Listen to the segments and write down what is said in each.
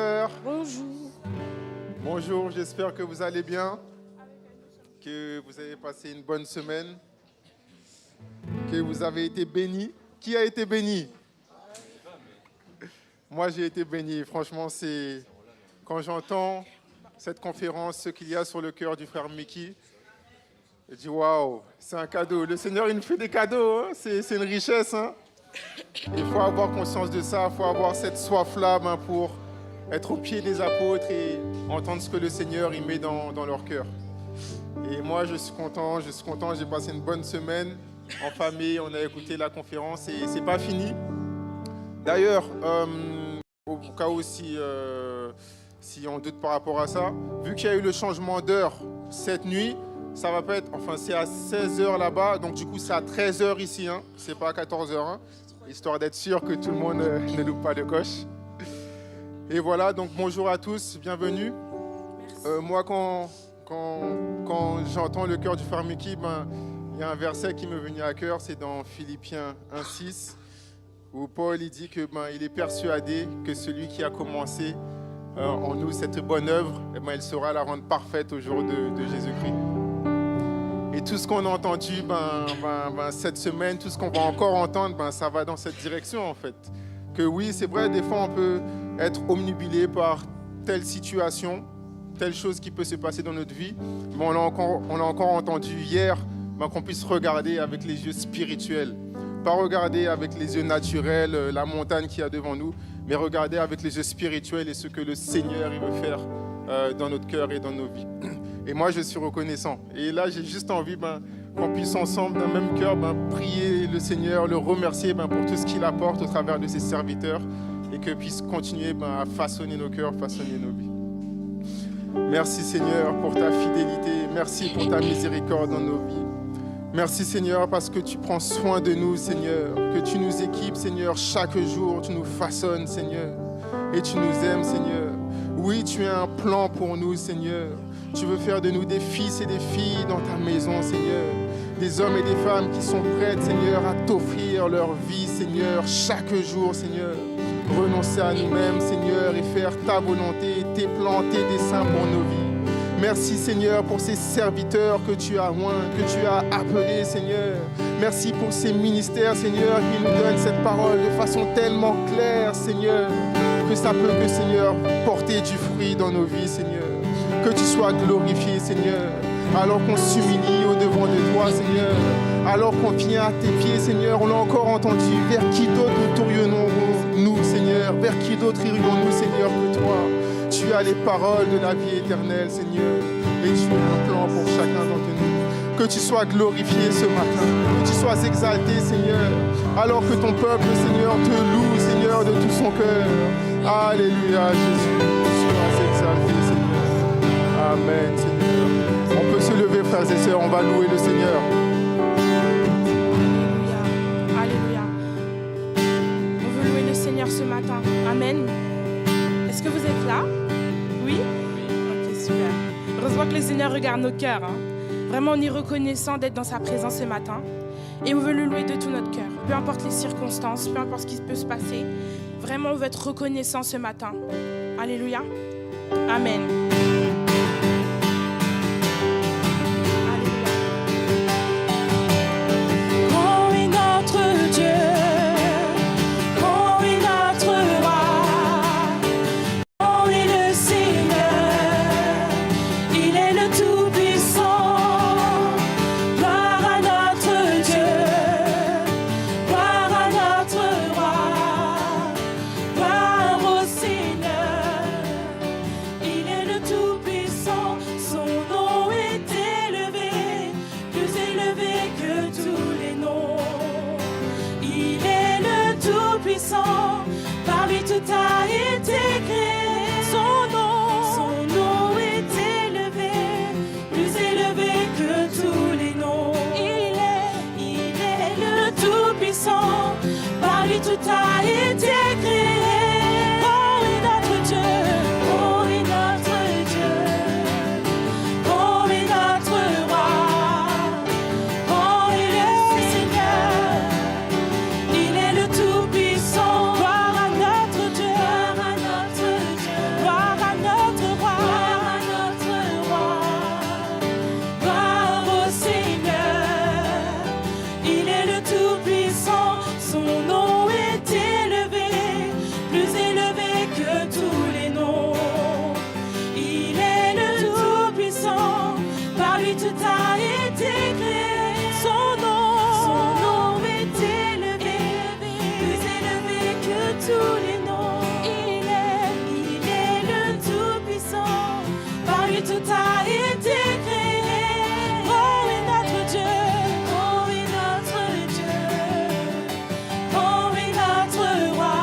sœurs. Bonjour. Bonjour, j'espère que vous allez bien, que vous avez passé une bonne semaine, que vous avez été bénis. Qui a été béni? Moi, j'ai été béni. Franchement, c'est quand j'entends cette conférence, ce qu'il y a sur le cœur du frère Mickey, je dis waouh, c'est un cadeau. Le Seigneur, il nous fait des cadeaux, hein. C'est une richesse. Hein. Il faut avoir conscience de ça, il faut avoir cette soif-là pour être au pied des apôtres et entendre ce que le Seigneur il met dans leur cœur. Et moi, je suis content, j'ai passé une bonne semaine en famille, on a écouté la conférence et c'est pas fini. D'ailleurs, au cas où si on doute par rapport à ça, vu qu'il y a eu le changement d'heure cette nuit, ça va pas être, enfin c'est à 16h là-bas, donc du coup c'est à 13h ici, hein, c'est pas à 14h, hein, histoire d'être sûr que tout le monde ne loupe pas de coche. Et voilà, donc bonjour à tous, bienvenue. Moi quand j'entends le cœur du frère Mickey, il y a un verset qui me venait à cœur, c'est dans Philippiens 1,6, où Paul il dit que il est persuadé que celui qui a commencé en nous cette bonne œuvre, il saura la rendre parfaite au jour de Jésus-Christ. Et tout ce qu'on a entendu cette semaine, tout ce qu'on va encore entendre, ça va dans cette direction en fait. Que oui, c'est vrai, des fois on peut être omnubilé par telle situation, telle chose qui peut se passer dans notre vie, mais on l'a encore entendu hier, qu'on puisse regarder avec les yeux spirituels. Pas regarder avec les yeux naturels, la montagne qu'il y a devant nous, mais regarder avec les yeux spirituels et ce que le Seigneur il veut faire dans notre cœur et dans nos vies. Et moi, je suis reconnaissant. Et là, j'ai juste envie qu'on puisse ensemble, d'un même cœur, prier le Seigneur, le remercier pour tout ce qu'il apporte au travers de ses serviteurs et que puisse continuer à façonner nos cœurs, façonner nos vies. Merci Seigneur pour ta fidélité. Merci pour ta miséricorde dans nos vies. Merci Seigneur parce que tu prends soin de nous, Seigneur. Que tu nous équipes, Seigneur, chaque jour. Tu nous façonnes, Seigneur. Et tu nous aimes, Seigneur. Oui, tu as un plan pour nous, Seigneur. Tu veux faire de nous des fils et des filles dans ta maison, Seigneur. Des hommes et des femmes qui sont prêts, Seigneur, à t'offrir leur vie, Seigneur, chaque jour, Seigneur. Renoncer à nous-mêmes, Seigneur, et faire ta volonté, tes plans, tes desseins pour nos vies. Merci, Seigneur, pour ces serviteurs que tu as oints, que tu as appelés, Seigneur. Merci pour ces ministères, Seigneur, qui nous donnent cette parole de façon tellement claire, Seigneur, que ça peut, que, Seigneur, porter du fruit dans nos vies, Seigneur. Que tu sois glorifié, Seigneur, alors qu'on s'humilie au-devant de toi, Seigneur. Alors qu'on vient à tes pieds, Seigneur, on l'a encore entendu. Vers qui d'autre nous tournerions-nous, Seigneur? Vers qui d'autre irions-nous, Seigneur, que toi? Tu as les paroles de la vie éternelle, Seigneur, et tu as un plan pour chacun d'entre nous. Que tu sois glorifié ce matin, que tu sois exalté, Seigneur, alors que ton peuple, Seigneur, te loue, Seigneur, de tout son cœur. Alléluia, Jésus, sois exalté, Seigneur. Amen, Seigneur. On peut se lever, frères et sœurs, on va louer le Seigneur. Alléluia. On veut louer le Seigneur ce matin. Amen. Est-ce que vous êtes là? Oui? Ok, super. Heureusement que le Seigneur regarde nos cœurs. Hein. Vraiment, on est reconnaissant d'être dans sa présence ce matin. Et on veut le louer de tout notre cœur. Peu importe les circonstances, peu importe ce qui peut se passer. Vraiment, on veut être reconnaissant ce matin. Alléluia. Amen. Il est le et tout a été créé. Oh oui, notre Dieu, oh oui, notre Dieu, oh oui, notre roi,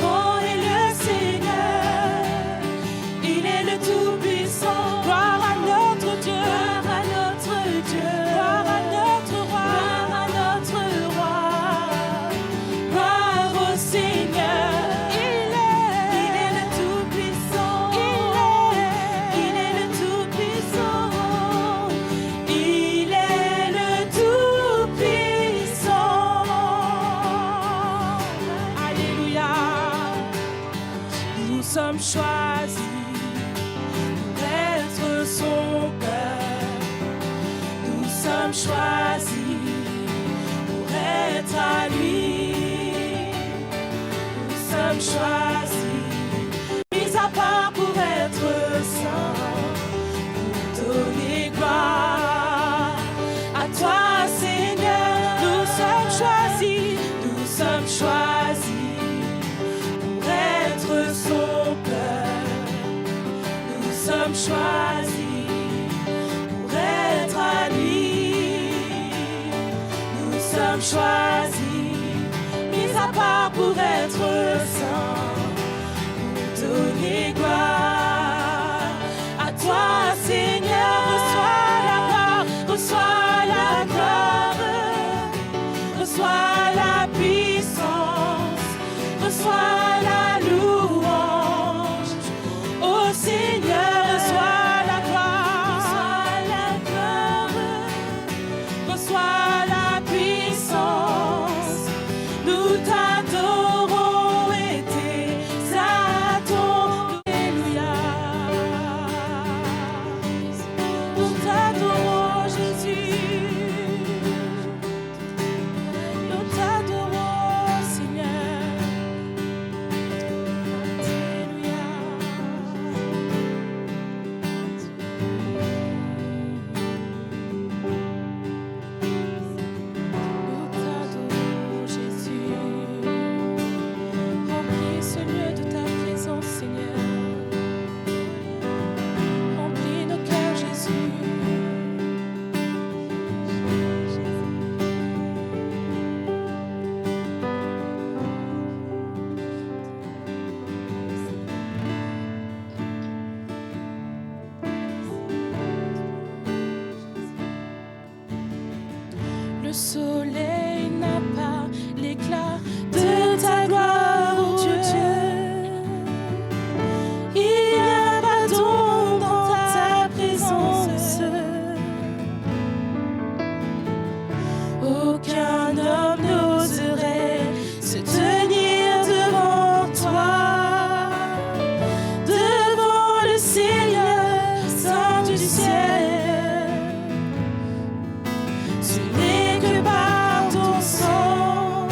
oh est le Seigneur, il est le Tout-Puissant. Gloire à notre Dieu, gloire à notre Dieu, gloire à notre roi, gloire à notre roi, gloire au Seigneur. Il est le Tout-Puissant, il est le Tout-Puissant, il est le Tout-Puissant. Alléluia. Nous sommes choisis pour être son peuple. Nous sommes choisis pour être à lui. Nous sommes choisis, mis à part pour être saints, pour donner gloire à toi, Seigneur. Nous sommes choisis pour être son peuple. Nous sommes choisis pour être à lui. Nous sommes choisis, mis à part pour être saints, pour donner gloire à toi, Seigneur. Reçois la gloire, reçois la puissance, reçois la louange. Oh Seigneur, reçois la gloire, reçois la puissance. Nous t'adorons et t'exaltons. Alléluia. Nous t'adorons, Jésus. Nous t'adorons, Seigneur. Alléluia. Nous t'adorons, Jésus. Remplis ce lieu de ta présence, Seigneur. Remplis nos cœurs, Jésus. Le soleil n'a pas l'éclat de ta gloire, oh Dieu. Il n'y a pas d'ombre dans ta présence. Aucun homme n'oserait se tenir devant toi, devant le Seigneur, Saint du ciel. Ce n'est que par ton sang,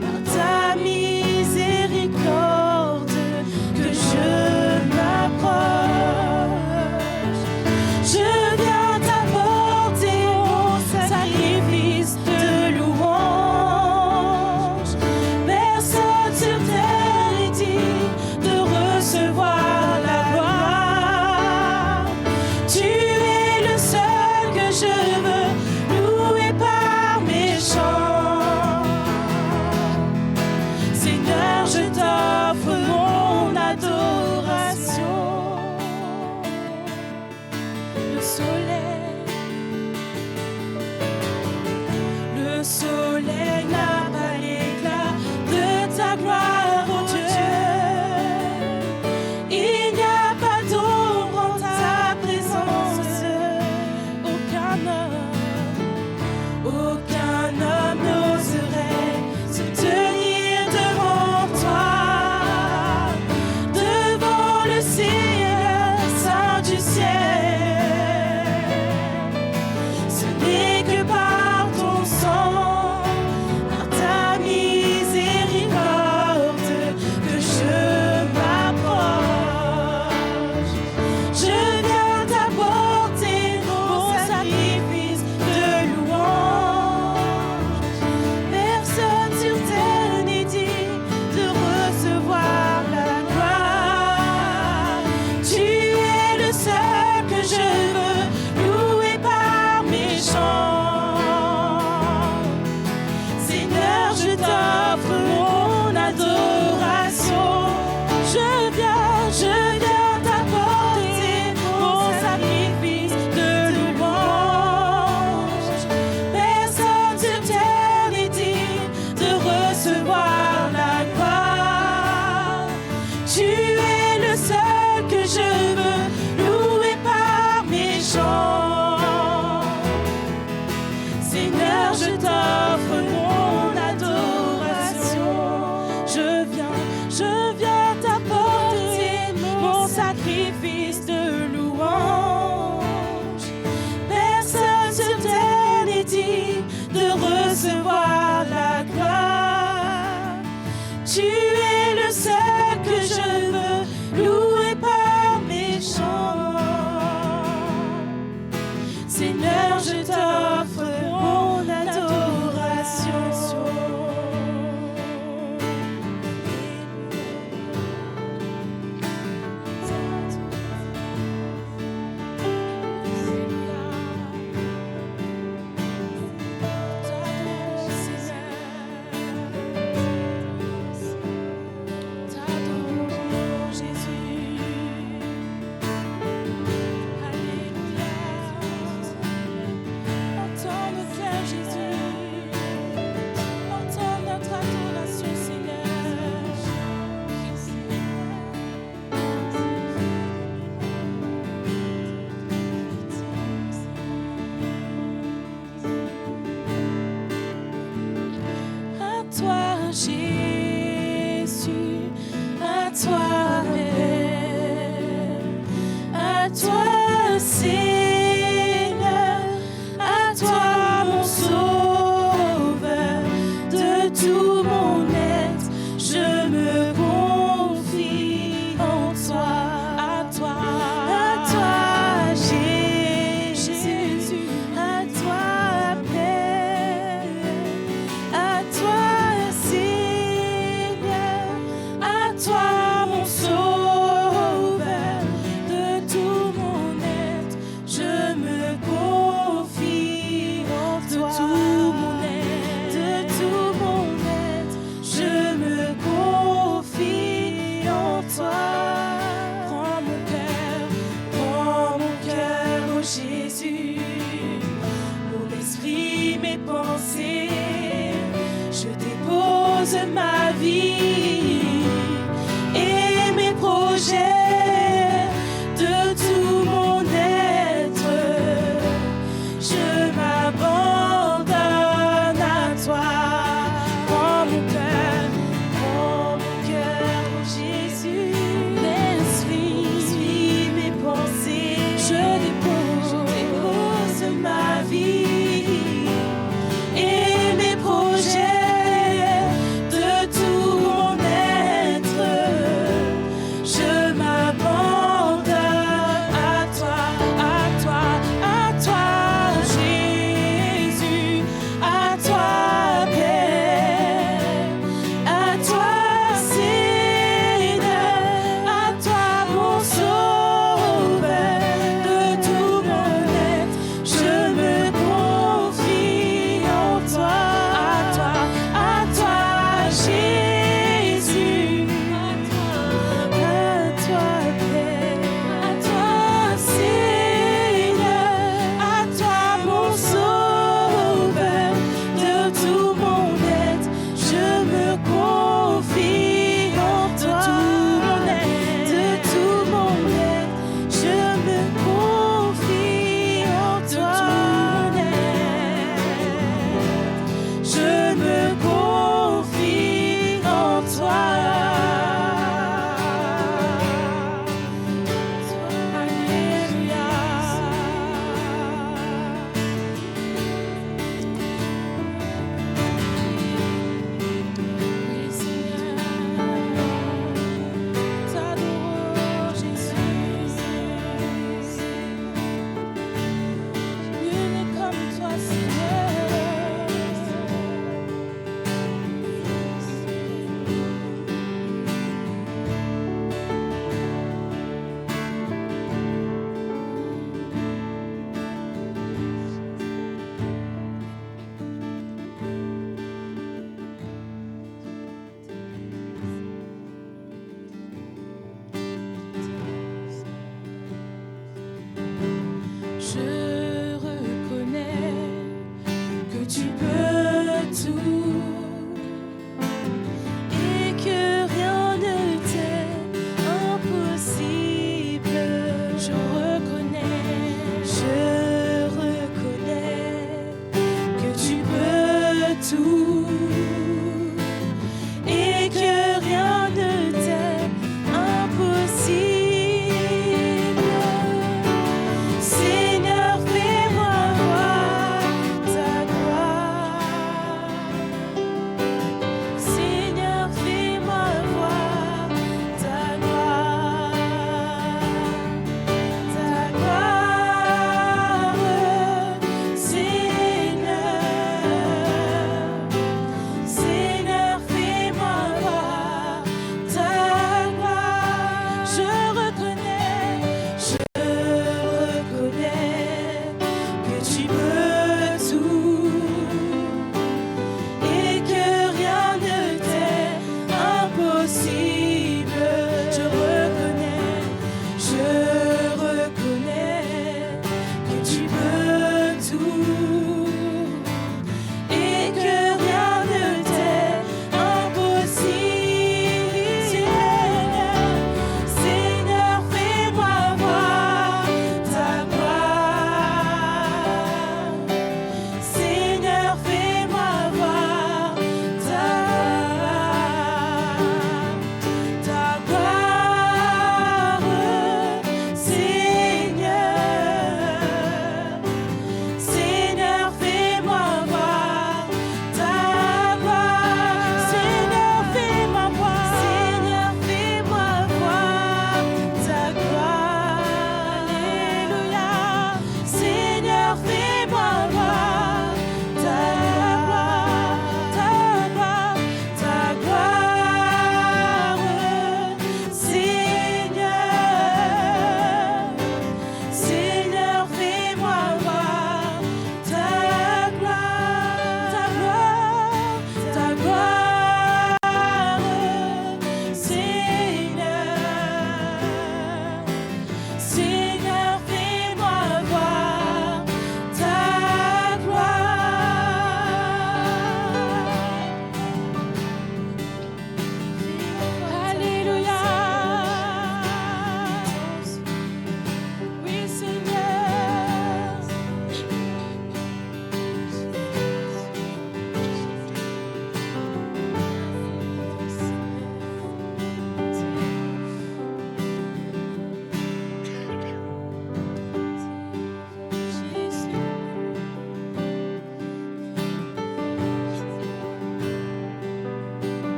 par ta miséricorde, que je m'approche. Je viens t'apporter mon sacrifice de louange. Personne sur terre n'est digne de recevoir la gloire. Tu es le seul que je veux louer par mes chants. Seigneur, je t'offre mon adoration. Le soleil n'a pas l'éclat de ta gloire, oh Dieu. Il n'y a pas d'ombre en ta présence. Aucun homme n'oserait se tenir devant toi, devant le Seigneur, Saint du ciel. Ce n'est que par ton sang, par ta miséricorde, que je m'approche. Je viens t'apporter mon sacrifice de louange. Personne sur terre n'est digne de recevoir la gloire. Tu es le seul que je veux louer par mes chants. Seigneur, je t'offre mon adoration. Je viens t'apporter mon sacrifice de louange. Personne sur terre n'est digne de recevoir la gloire. Tu es le seul que je veux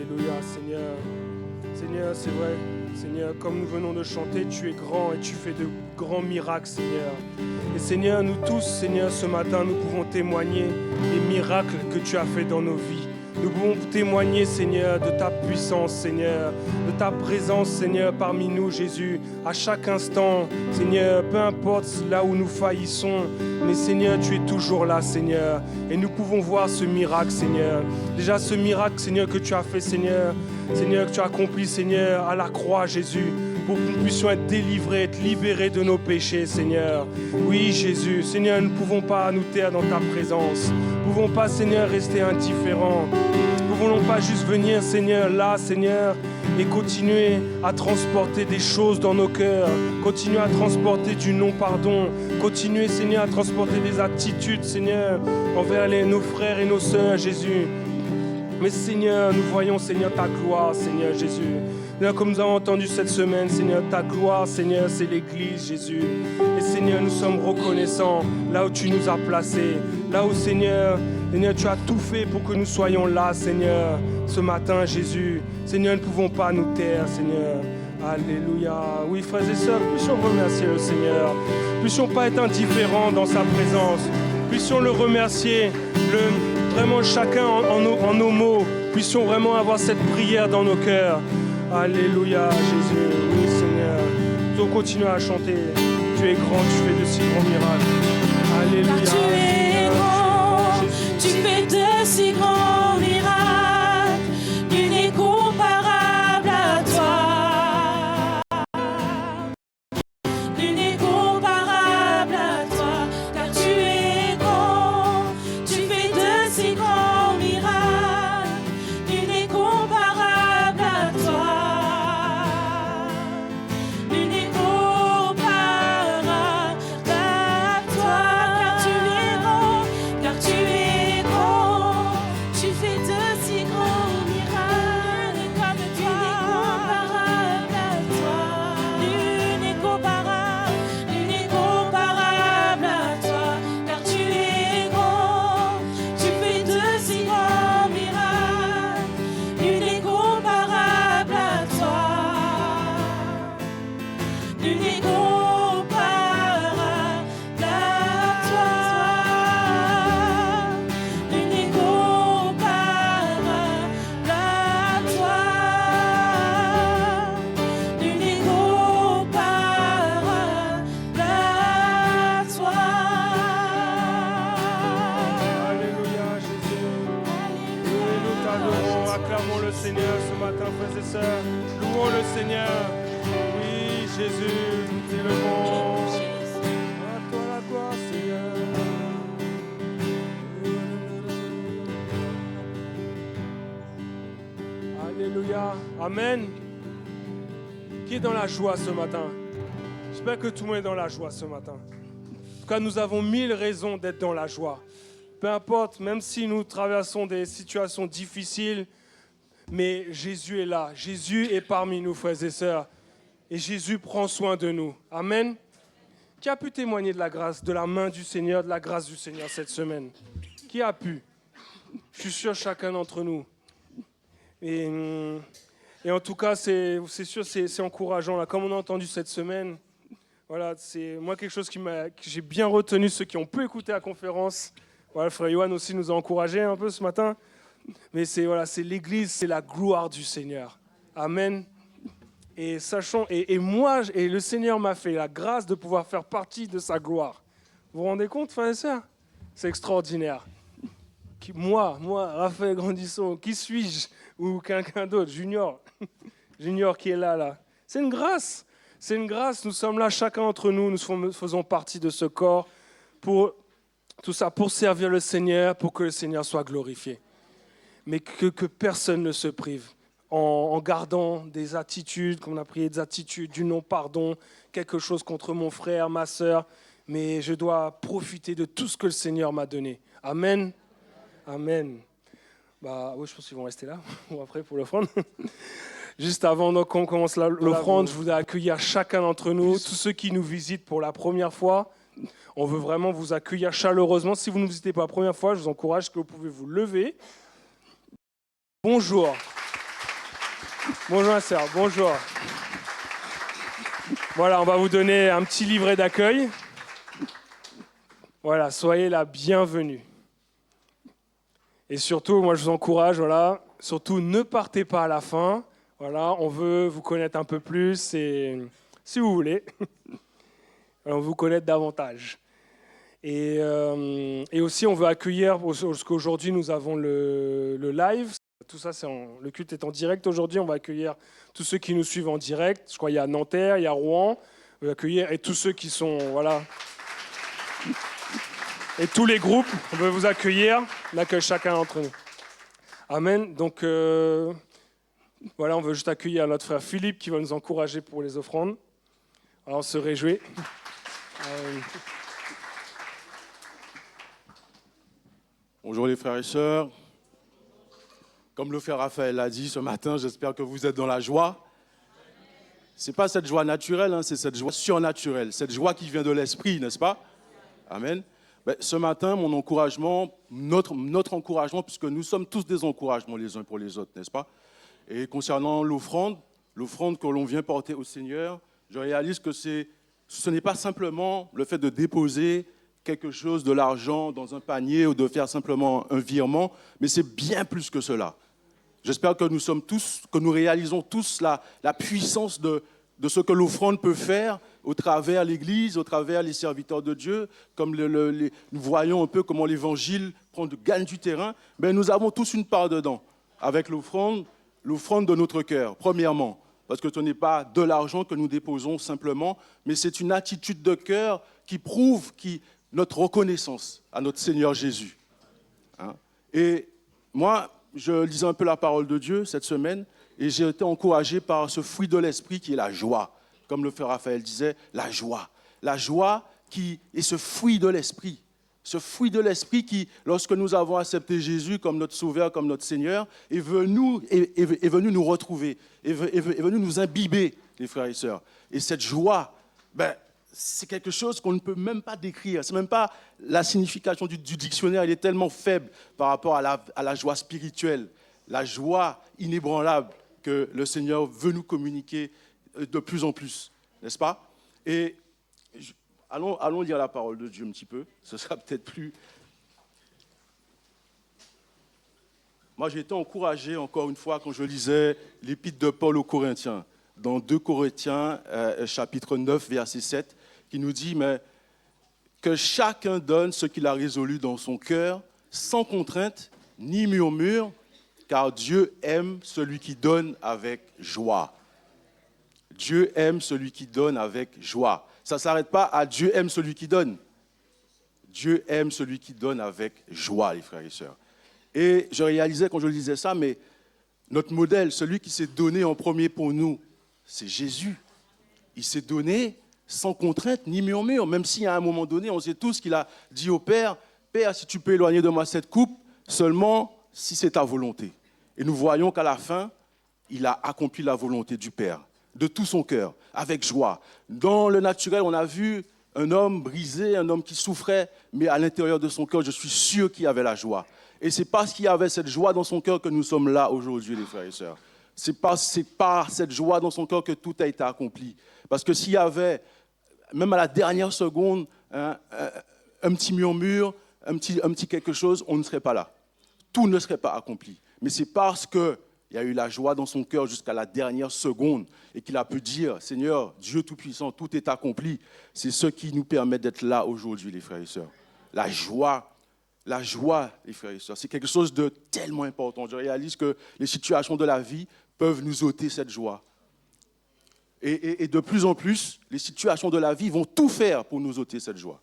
Alléluia, Seigneur. Seigneur, c'est vrai. Seigneur, comme nous venons de chanter, tu es grand et tu fais de grands miracles, Seigneur. Et Seigneur, nous tous, Seigneur, ce matin, nous pouvons témoigner des miracles que tu as fait dans nos vies. Nous pouvons témoigner, Seigneur, de ta puissance, Seigneur, de ta présence, Seigneur, parmi nous, Jésus, à chaque instant, Seigneur, peu importe là où nous faillissons, mais Seigneur, tu es toujours là, Seigneur, et nous pouvons voir ce miracle, Seigneur. Déjà, ce miracle, Seigneur, que tu as fait, Seigneur, que tu as accompli, Seigneur, à la croix, Jésus, pour que nous puissions être délivrés, être libérés de nos péchés, Seigneur. Oui, Jésus, Seigneur, nous ne pouvons pas nous taire dans ta présence. Nous ne pouvons pas, Seigneur, rester indifférents. Nous ne voulons pas juste venir, Seigneur, là, Seigneur, et continuer à transporter des choses dans nos cœurs, continuer à transporter du non-pardon, continuer, Seigneur, à transporter des attitudes, Seigneur, envers nos frères et nos sœurs, Jésus. Mais Seigneur, nous voyons, Seigneur, ta gloire, Seigneur Jésus. Seigneur, comme nous avons entendu cette semaine, Seigneur, ta gloire, Seigneur, c'est l'Église, Jésus. Et Seigneur, nous sommes reconnaissants là où tu nous as placés, là où, Seigneur, tu as tout fait pour que nous soyons là, Seigneur, ce matin, Jésus. Seigneur, nous ne pouvons pas nous taire, Seigneur. Alléluia. Oui, frères et sœurs, puissions remercier le Seigneur. Puissions pas être indifférents dans sa présence. Puissions le remercier, vraiment chacun en nos mots. Puissions vraiment avoir cette prière dans nos cœurs. Alléluia, Jésus. Oui, Seigneur. Nous continuons à chanter. Tu es grand, tu fais de si grands miracles. Alléluia. Car tu es grand, tu fais de si grands miracles. Nul n'est comparable à toi. Nul n'est comparable à toi. Car tu es grand, tu fais de si grands miracles. Nul n'est comparable à toi. Nul n'est comparable à toi. Car tu es grand, tu fais de si grands miracles. Comme tu n'es comparable à toi. Nul n'est comparable, nul n'est comparable à toi. Car tu es grand, tu fais de si grands miracles. Nul n'est comparable à toi. Nul n'est comparable à toi. Nul n'est comparable à toi. Nul n'est comparable à toi. Alléluia, Jésus. Oui, nous t'adorons, acclamons le Seigneur ce matin, frères et sœurs. Louons le Seigneur. Oui, Jésus, nous t'élevons. À toi la gloire, Seigneur. Alléluia. Amen. Qui est dans la joie ce matin? J'espère que tout le monde est dans la joie ce matin. En tout cas, nous avons 1000 raisons d'être dans la joie. Peu importe, même si nous traversons des situations difficiles, mais Jésus est là. Jésus est parmi nous, frères et sœurs. Et Jésus prend soin de nous. Amen. Qui a pu témoigner de la grâce, de la main du Seigneur, de la grâce du Seigneur cette semaine? Qui a pu? Je suis sûr, chacun d'entre nous. Et en tout cas, c'est sûr, c'est encourageant. Là. Comme on a entendu cette semaine, voilà, c'est moi quelque chose que j'ai bien retenu, ceux qui ont pu écouter la conférence. Voilà, le frère Yohan aussi nous a encouragés un peu ce matin. Mais c'est l'Église, c'est la gloire du Seigneur. Amen. Et sachant, et moi, et le Seigneur m'a fait la grâce de pouvoir faire partie de sa gloire. Vous vous rendez compte, frères et sœurs? C'est extraordinaire. Moi, Raphaël Grandisson, qui suis-je? Ou quelqu'un d'autre, Junior qui est là. C'est une grâce. C'est une grâce. Nous sommes là, chacun d'entre nous, nous faisons partie de ce corps pour tout ça, pour servir le Seigneur, pour que le Seigneur soit glorifié. Mais que personne ne se prive en gardant des attitudes, comme on a prié, des attitudes, du non-pardon, quelque chose contre mon frère, ma sœur. Mais je dois profiter de tout ce que le Seigneur m'a donné. Amen. Amen. Oui, je pense qu'ils vont rester là, ou après pour l'offrande. Juste avant qu'on commence l'offrande, je voudrais accueillir chacun d'entre nous, tous ceux qui nous visitent pour la première fois. On veut vraiment vous accueillir chaleureusement. Si vous ne nous visitez pas la première fois, je vous encourage que vous pouvez vous lever. Bonjour. Bonjour, ma sœur. Bonjour. Voilà, on va vous donner un petit livret d'accueil. Voilà, soyez la bienvenue. Et surtout, moi, je vous encourage, voilà, surtout ne partez pas à la fin. Voilà, on veut vous connaître un peu plus et, si vous voulez, on veut vous connaître davantage. Et aussi, on veut accueillir, parce qu'aujourd'hui, nous avons le live. Tout ça, le culte est en direct aujourd'hui. On va accueillir tous ceux qui nous suivent en direct. Je crois qu'il y a Nanterre, il y a Rouen. On va accueillir et tous ceux qui sont, voilà. Et tous les groupes, on veut vous accueillir. On accueille chacun d'entre nous. Amen. Donc, voilà, on veut juste accueillir notre frère Philippe qui va nous encourager pour les offrandes. Alors, on se réjouit. Bonjour les frères et sœurs. Comme le frère Raphaël l'a dit ce matin, j'espère que vous êtes dans la joie. Ce n'est pas cette joie naturelle, c'est cette joie surnaturelle, cette joie qui vient de l'esprit, n'est-ce pas? Amen. Ce matin, mon encouragement, notre encouragement, puisque nous sommes tous des encouragements les uns pour les autres, n'est-ce pas? Et concernant l'offrande que l'on vient porter au Seigneur, je réalise que ce n'est pas simplement le fait de déposer quelque chose, de l'argent dans un panier ou de faire simplement un virement, mais c'est bien plus que cela. J'espère que nous réalisons tous la puissance de ce que l'offrande peut faire au travers l'Église, au travers les serviteurs de Dieu, comme nous voyons un peu comment l'Évangile gagne du terrain, mais nous avons tous une part dedans, avec l'offrande de notre cœur, premièrement, parce que ce n'est pas de l'argent que nous déposons simplement, mais c'est une attitude de cœur qui prouve notre reconnaissance à notre Seigneur Jésus. Et moi, je lisais un peu la parole de Dieu cette semaine et j'ai été encouragé par ce fruit de l'esprit qui est la joie. Comme le frère Raphaël disait, la joie. La joie qui est ce fruit de l'esprit. Ce fruit de l'esprit qui, lorsque nous avons accepté Jésus comme notre Sauveur, comme notre Seigneur, est venu nous retrouver, est venu nous imbiber, les frères et sœurs. Et cette joie, c'est quelque chose qu'on ne peut même pas décrire. Ce n'est même pas la signification du dictionnaire. Elle est tellement faible par rapport à la joie spirituelle, la joie inébranlable que le Seigneur veut nous communiquer de plus en plus, n'est-ce pas? Et allons lire la parole de Dieu un petit peu. Ce sera peut-être plus... Moi, j'ai été encouragé, encore une fois, quand je lisais l'épître de Paul aux Corinthiens, dans 2 Corinthiens, chapitre 9, verset 7, qui nous dit, mais que chacun donne ce qu'il a résolu dans son cœur, sans contrainte ni murmure, car Dieu aime celui qui donne avec joie. Dieu aime celui qui donne avec joie. Ça ne s'arrête pas à Dieu aime celui qui donne. Dieu aime celui qui donne avec joie, les frères et sœurs. Et je réalisais quand je lisais ça, mais notre modèle, celui qui s'est donné en premier pour nous, c'est Jésus. Il s'est donné sans contrainte ni murmure, même si à un moment donné, on sait tous qu'il a dit au Père, « Père, si tu peux éloigner de moi cette coupe, seulement si c'est ta volonté. » Et nous voyons qu'à la fin, il a accompli la volonté du Père, de tout son cœur, avec joie. Dans le naturel, on a vu un homme brisé, un homme qui souffrait, mais à l'intérieur de son cœur, je suis sûr qu'il y avait la joie. Et c'est parce qu'il y avait cette joie dans son cœur que nous sommes là aujourd'hui, les frères et sœurs. C'est par cette joie dans son cœur que tout a été accompli. Parce que s'il y avait, même à la dernière seconde, un petit murmure, un petit quelque chose, on ne serait pas là. Tout ne serait pas accompli. Mais c'est parce qu'il y a eu la joie dans son cœur jusqu'à la dernière seconde et qu'il a pu dire, Seigneur, Dieu Tout-Puissant, tout est accompli. C'est ce qui nous permet d'être là aujourd'hui, les frères et sœurs. La joie, les frères et sœurs, c'est quelque chose de tellement important. Je réalise que les situations de la vie peuvent nous ôter cette joie. Et de plus en plus, les situations de la vie vont tout faire pour nous ôter cette joie.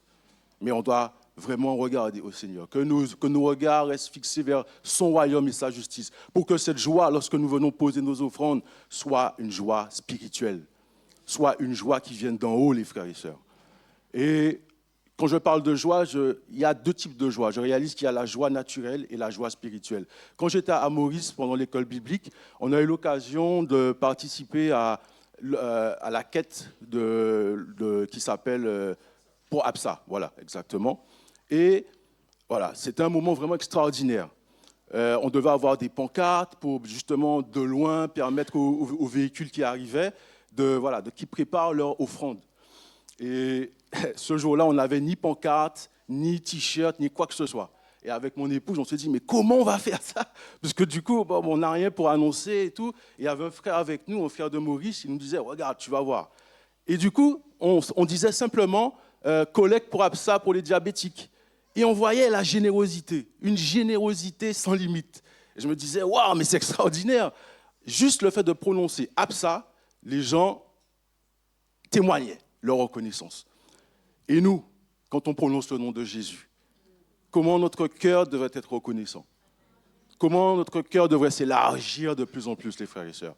Mais on doit vraiment regarder au Seigneur, que nos regards restent fixés vers son royaume et sa justice, pour que cette joie, lorsque nous venons poser nos offrandes, soit une joie spirituelle, soit une joie qui vienne d'en haut, les frères et sœurs. Et quand je parle de joie, il y a 2 types de joie. Je réalise qu'il y a la joie naturelle et la joie spirituelle. Quand j'étais à Maurice, pendant l'école biblique, on a eu l'occasion de participer à la quête qui s'appelle pour Absa, voilà, exactement. Et voilà, c'était un moment vraiment extraordinaire. On devait avoir des pancartes pour justement de loin permettre aux véhicules qui arrivaient qu'ils préparent leur offrande. Et ce jour-là, on n'avait ni pancarte, ni t-shirt, ni quoi que ce soit. Et avec mon épouse, on se dit, mais comment on va faire ça? Parce que du coup, on n'a rien pour annoncer et tout. Et il y avait un frère avec nous, un frère de Maurice, il nous disait, regarde, tu vas voir. Et du coup, on disait simplement, collecte pour APSA, pour les diabétiques. Et on voyait la générosité, une générosité sans limite. Et je me disais, waouh, mais c'est extraordinaire. Juste le fait de prononcer APSA, les gens témoignaient leur reconnaissance. Et nous, quand on prononce le nom de Jésus, comment notre cœur devrait être reconnaissant? Comment notre cœur devrait s'élargir de plus en plus, les frères et sœurs?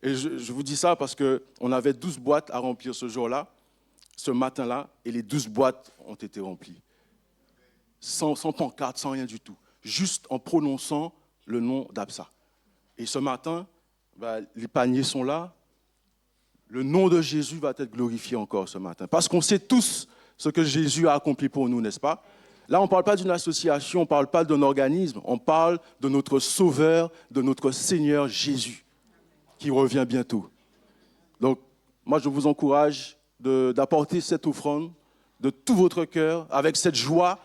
Et je vous dis ça parce qu'on avait 12 boîtes à remplir ce jour-là, ce matin-là, et les 12 boîtes ont été remplies. Sans pancarte, sans rien du tout. Juste en prononçant le nom d'Absa. Et ce matin, les paniers sont là. Le nom de Jésus va être glorifié encore ce matin. Parce qu'on sait tous ce que Jésus a accompli pour nous, n'est-ce pas? Là, on ne parle pas d'une association, on ne parle pas d'un organisme, on parle de notre Sauveur, de notre Seigneur Jésus, qui revient bientôt. Donc, moi, je vous encourage d'apporter cette offrande de tout votre cœur, avec cette joie,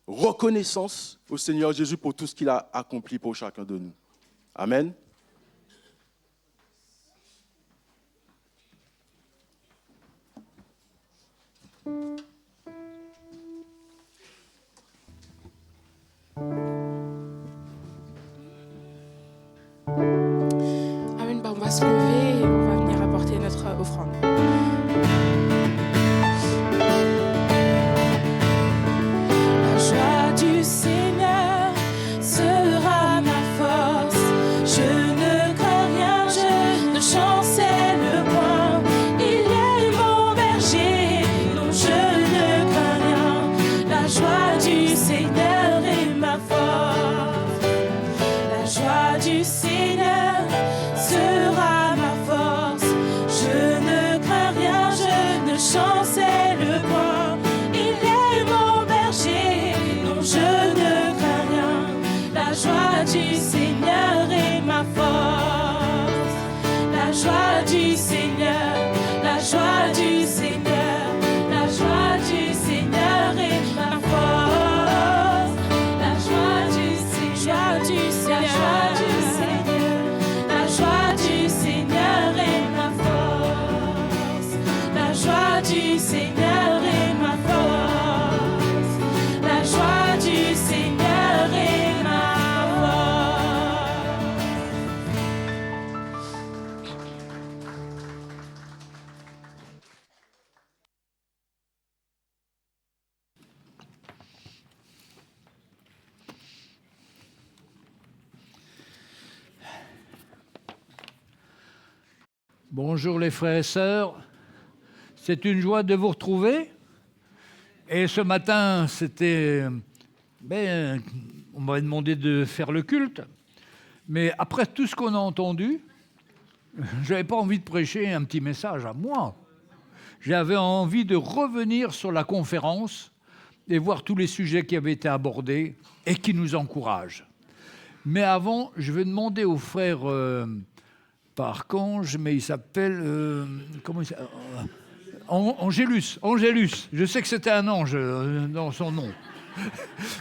reconnaissance au Seigneur Jésus pour tout ce qu'il a accompli pour chacun de nous. Amen. Amen. On va se lever et on va venir apporter notre offrande. La joie du Seigneur sera ma force. Je ne crains rien, je ne chancelle point. Il est mon berger, non je ne crains rien. La joie du Seigneur est ma force. La joie du Seigneur sera ma force. Je ne crains rien, je ne chancelle point. Il est mon berger, non je ne crains rien. La joie du Seigneur est ma force. La joie du Seigneur, la joie du Seigneur, la joie du Seigneur est ma force. La joie du Seigneur, la joie du Seigneur est ma force. La joie du Seigneur est ma force. La joie du Seigneur est ma force. Bonjour les frères et sœurs, c'est une joie de vous retrouver. Et ce matin, on m'avait demandé de faire le culte, mais après tout ce qu'on a entendu, je n'avais pas envie de prêcher un petit message à moi. J'avais envie de revenir sur la conférence et voir tous les sujets qui avaient été abordés et qui nous encouragent. Mais avant, je vais demander au frère Parcange, mais il s'appelle Angélus. Je sais que c'était un ange dans son nom.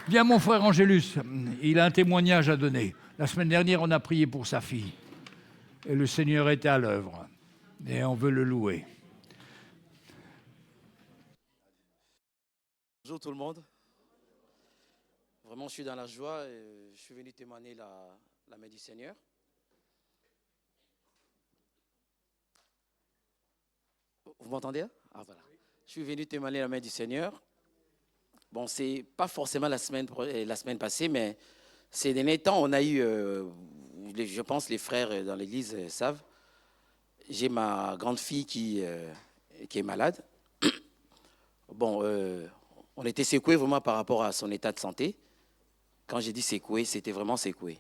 Viens mon frère Angélus, il a un témoignage à donner. La semaine dernière, on a prié pour sa fille. Et le Seigneur était à l'œuvre. Et on veut le louer. Bonjour tout le monde. Vraiment, je suis dans la joie et je suis venu témoigner la main du Seigneur. Vous m'entendez? Ah voilà. Je suis venu témoigner la main du Seigneur. Bon, c'est pas forcément la semaine passée, mais ces derniers temps, on a eu, je pense les frères dans l'église savent, j'ai ma grande fille qui est malade. Bon, on était secoués vraiment par rapport à son état de santé. Quand j'ai dit secoué, c'était vraiment secoué.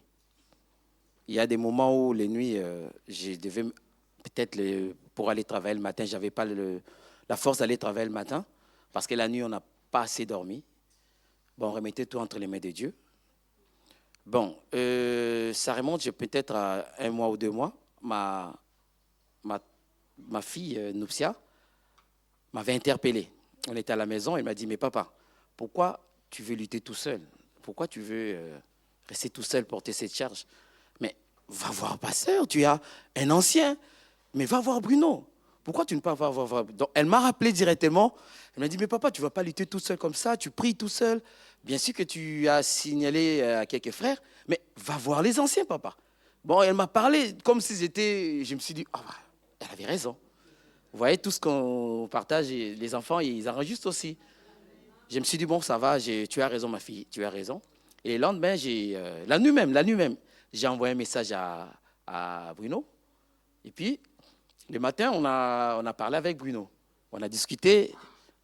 Il y a des moments où les nuits, je devais peut-être pour aller travailler le matin, je n'avais pas la force d'aller travailler le matin parce que la nuit, on n'a pas assez dormi. Bon, on remettait tout entre les mains de Dieu. Bon, ça remonte peut-être à 1 mois ou 2 mois. Ma fille, Noupsia, m'avait interpellé. On était à la maison, elle m'a dit, mais papa, pourquoi tu veux lutter tout seul? Pourquoi tu veux rester tout seul, porter cette charge? Mais va voir pasteur, tu as un ancien, mais va voir Bruno. Pourquoi tu ne peux pas voir? Donc, elle m'a rappelé directement, elle m'a dit, mais papa, tu ne vas pas lutter tout seul comme ça, tu pries tout seul. Bien sûr que tu as signalé à quelques frères, mais va voir les anciens, papa. Bon, elle m'a parlé comme si j'étais... Je me suis dit, elle avait raison. Vous voyez, tout ce qu'on partage, les enfants, ils enregistrent aussi. Je me suis dit, bon, ça va, tu as raison, ma fille, tu as raison. Et le lendemain, la nuit même, j'ai envoyé un message à Bruno. Et puis, le matin, on a parlé avec Bruno. On a discuté,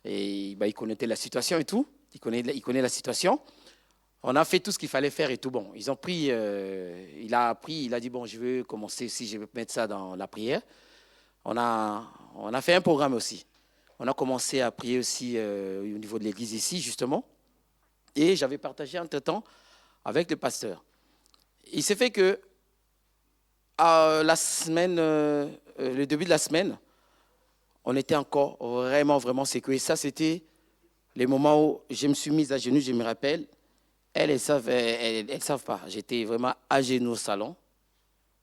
et il connaissait la situation et tout. Il connaît la situation. On a fait tout ce qu'il fallait faire et tout. Bon, ils ont pris, il a dit, bon, je veux commencer, si je veux mettre ça dans la prière. On a fait un programme aussi. On a commencé à prier aussi au niveau de l'église ici, justement. Et j'avais partagé entre-temps avec le pasteur. Il s'est fait que la semaine, le début de la semaine, on était encore vraiment, vraiment sécurisés. Ça, c'était les moments où je me suis mise à genoux, je me rappelle. Elles ne savent pas. J'étais vraiment à genoux au salon.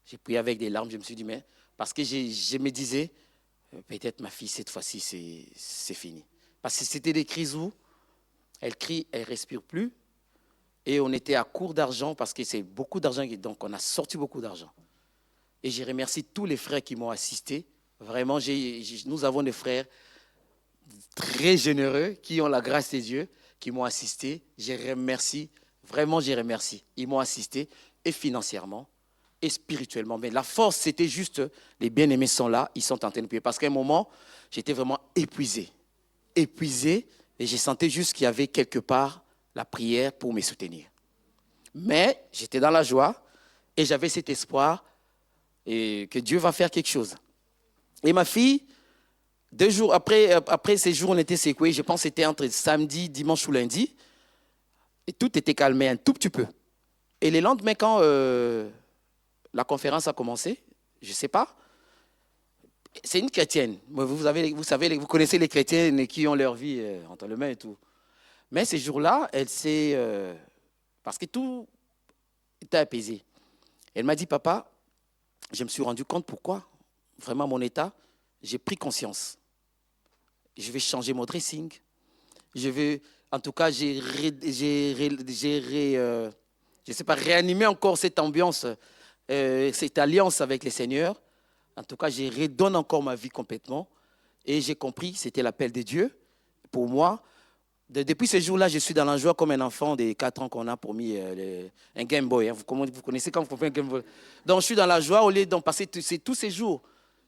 J'ai prié avec des larmes. Je me suis dit, mais... Parce que je me disais, peut-être ma fille, cette fois-ci, c'est fini. Parce que c'était des crises où elle crie, elle ne respire plus. Et on était à court d'argent parce que c'est beaucoup d'argent. Donc, on a sorti beaucoup d'argent. Et je remercie tous les frères qui m'ont assisté. Vraiment, nous avons des frères très généreux qui ont la grâce des dieux, qui m'ont assisté. Je remercie, vraiment, je remercie. Ils m'ont assisté, et financièrement, et spirituellement. Mais la force, c'était juste, les bien-aimés sont là, ils sont en train de prier. Parce qu'à un moment, j'étais vraiment épuisé, et je sentais juste qu'il y avait quelque part la prière pour me soutenir. Mais j'étais dans la joie, et j'avais cet espoir et que Dieu va faire quelque chose. Et ma fille, 2 jours après ces jours, on était secoués. Je pense que c'était entre samedi, dimanche ou lundi. Et tout était calmé un tout petit peu. Et le lendemain, quand la conférence a commencé, je ne sais pas, c'est une chrétienne. Vous connaissez les chrétiennes qui ont leur vie entre les mains et tout. Mais ces jours-là, elle s'est... parce que tout était apaisé. Elle m'a dit, papa, je me suis rendu compte pourquoi, vraiment mon état, j'ai pris conscience. Je vais changer mon dressing. Je vais, en tout cas, réanimer encore cette ambiance, cette alliance avec le Seigneur. En tout cas, je redonne encore ma vie complètement. Et j'ai compris, c'était l'appel de Dieu pour moi. Depuis ce jour-là, je suis dans la joie comme un enfant de 4 ans qu'on a promis un Game Boy. Hein. Vous connaissez quand vous comprenez un Game Boy. Donc, je suis dans la joie au lieu d'en passer tous ces jours.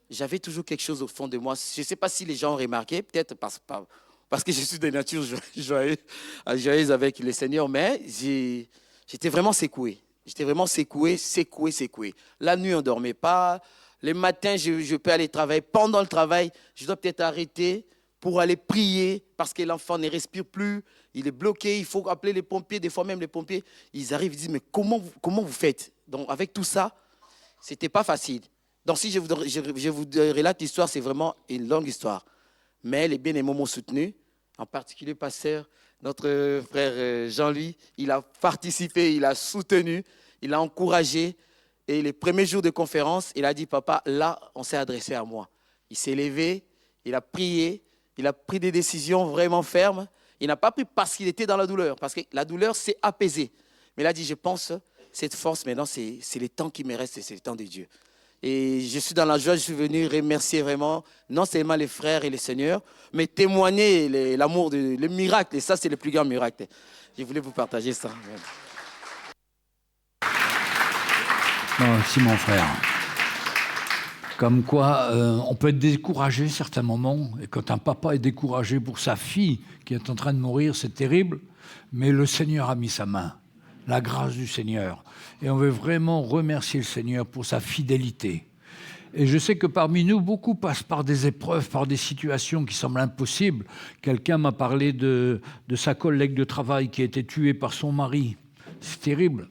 J'avais toujours quelque chose au fond de moi. Je ne sais pas si les gens ont remarqué, peut-être parce que je suis de nature joyeuse avec le Seigneur, mais j'étais vraiment secoué. J'étais vraiment secoué. La nuit, on ne dormait pas. Le matin, je peux aller travailler. Pendant le travail, je dois peut-être arrêter pour aller prier parce que l'enfant ne respire plus. Il est bloqué. Il faut appeler les pompiers. Des fois même, les pompiers, ils arrivent, ils disent, mais comment vous faites? Donc, avec tout ça, ce n'était pas facile. Donc, si je vous relate l'histoire, c'est vraiment une longue histoire. Mais les bien-aimés m'ont soutenu, en particulier pasteur, notre frère Jean-Louis. Il a participé, il a soutenu, il a encouragé. Et les premiers jours de conférence, il a dit, papa, là, on s'est adressé à moi. Il s'est levé, il a prié, il a pris des décisions vraiment fermes. Il n'a pas pris parce qu'il était dans la douleur, parce que la douleur s'est apaisée. Mais il a dit, je pense, cette force, maintenant, c'est le temps qui me reste, c'est le temps de Dieu. Et je suis dans la joie, je suis venu remercier vraiment, non seulement les frères et les seigneurs, mais témoigner l'amour, le miracle. Et ça, c'est le plus grand miracle. Je voulais vous partager ça. Merci mon frère. Comme quoi, on peut être découragé à certains moments. Et quand un papa est découragé pour sa fille qui est en train de mourir, c'est terrible. Mais le Seigneur a mis sa main. La grâce du Seigneur. Et on veut vraiment remercier le Seigneur pour sa fidélité. Et je sais que parmi nous, beaucoup passent par des épreuves, par des situations qui semblent impossibles. Quelqu'un m'a parlé de sa collègue de travail qui a été tuée par son mari. C'est terrible.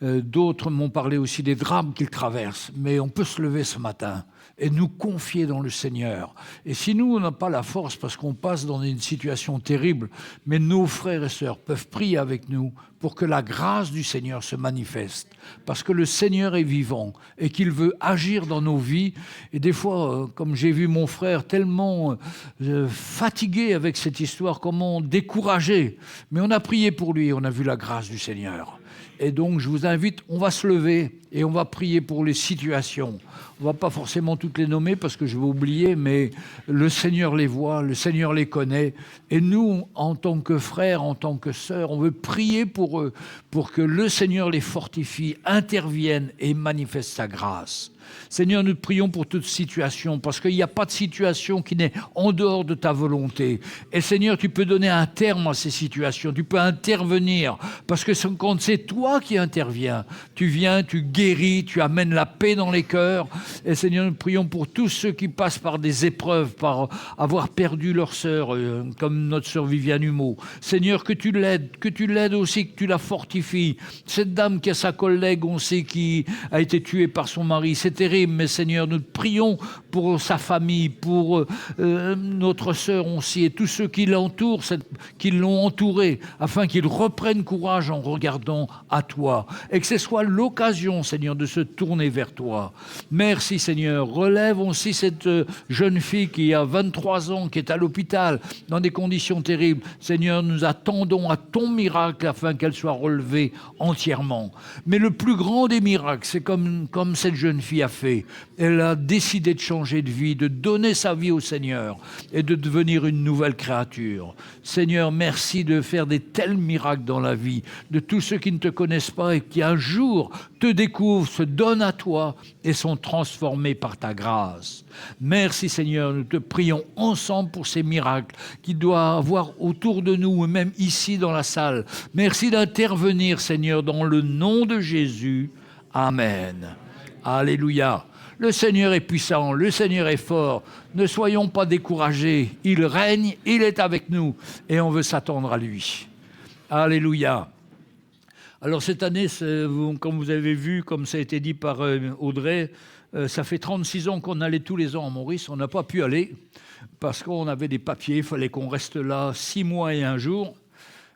D'autres m'ont parlé aussi des drames qu'ils traversent. Mais on peut se lever ce matin et nous confier dans le Seigneur. Et si nous, on n'a pas la force parce qu'on passe dans une situation terrible, mais nos frères et sœurs peuvent prier avec nous pour que la grâce du Seigneur se manifeste. Parce que le Seigneur est vivant et qu'il veut agir dans nos vies. Et des fois, comme j'ai vu mon frère tellement fatigué avec cette histoire, comment découragé. Mais on a prié pour lui et on a vu la grâce du Seigneur. Et donc, je vous invite, on va se lever et on va prier pour les situations. On ne va pas forcément toutes les nommer parce que je vais oublier, mais le Seigneur les voit, le Seigneur les connaît. Et nous, en tant que frères, en tant que sœurs, on veut prier pour eux, pour que le Seigneur les fortifie, intervienne et manifeste sa grâce. Seigneur, nous te prions pour toute situation, parce qu'il n'y a pas de situation qui n'est en dehors de ta volonté. Et Seigneur, tu peux donner un terme à ces situations, tu peux intervenir, parce que quand c'est toi qui interviens, tu viens, tu guéris, tu amènes la paix dans les cœurs. Et Seigneur, nous prions pour tous ceux qui passent par des épreuves, par avoir perdu leur sœur, comme notre sœur Viviane Humeau. Seigneur, que tu l'aides aussi, que tu la fortifies. Cette dame qui a sa collègue, on sait, qui a été tuée par son mari, c'est terrible, mais Seigneur, nous te prions pour sa famille, pour notre sœur aussi, et tous ceux qui l'entourent, qui l'ont entouré, afin qu'ils reprennent courage en regardant à toi, et que ce soit l'occasion, Seigneur, de se tourner vers toi. Merci, Seigneur. Relève aussi cette jeune fille qui a 23 ans, qui est à l'hôpital, dans des conditions terribles. Seigneur, nous attendons à ton miracle, afin qu'elle soit relevée entièrement. Mais le plus grand des miracles, c'est comme cette jeune fille a fait. Elle a décidé de changer de vie, de donner sa vie au Seigneur et de devenir une nouvelle créature. Seigneur, merci de faire des tels miracles dans la vie de tous ceux qui ne te connaissent pas et qui un jour te découvrent, se donnent à toi et sont transformés par ta grâce. Merci Seigneur, nous te prions ensemble pour ces miracles qu'il doit avoir autour de nous et même ici dans la salle. Merci d'intervenir Seigneur dans le nom de Jésus. Amen. Alléluia. Le Seigneur est puissant, le Seigneur est fort. Ne soyons pas découragés. Il règne, il est avec nous et on veut s'attendre à lui. Alléluia. Alors cette année, comme vous avez vu, comme ça a été dit par Audrey, ça fait 36 ans qu'on allait tous les ans à Maurice. On n'a pas pu aller parce qu'on avait des papiers. Il fallait qu'on reste là 6 mois et 1 jour.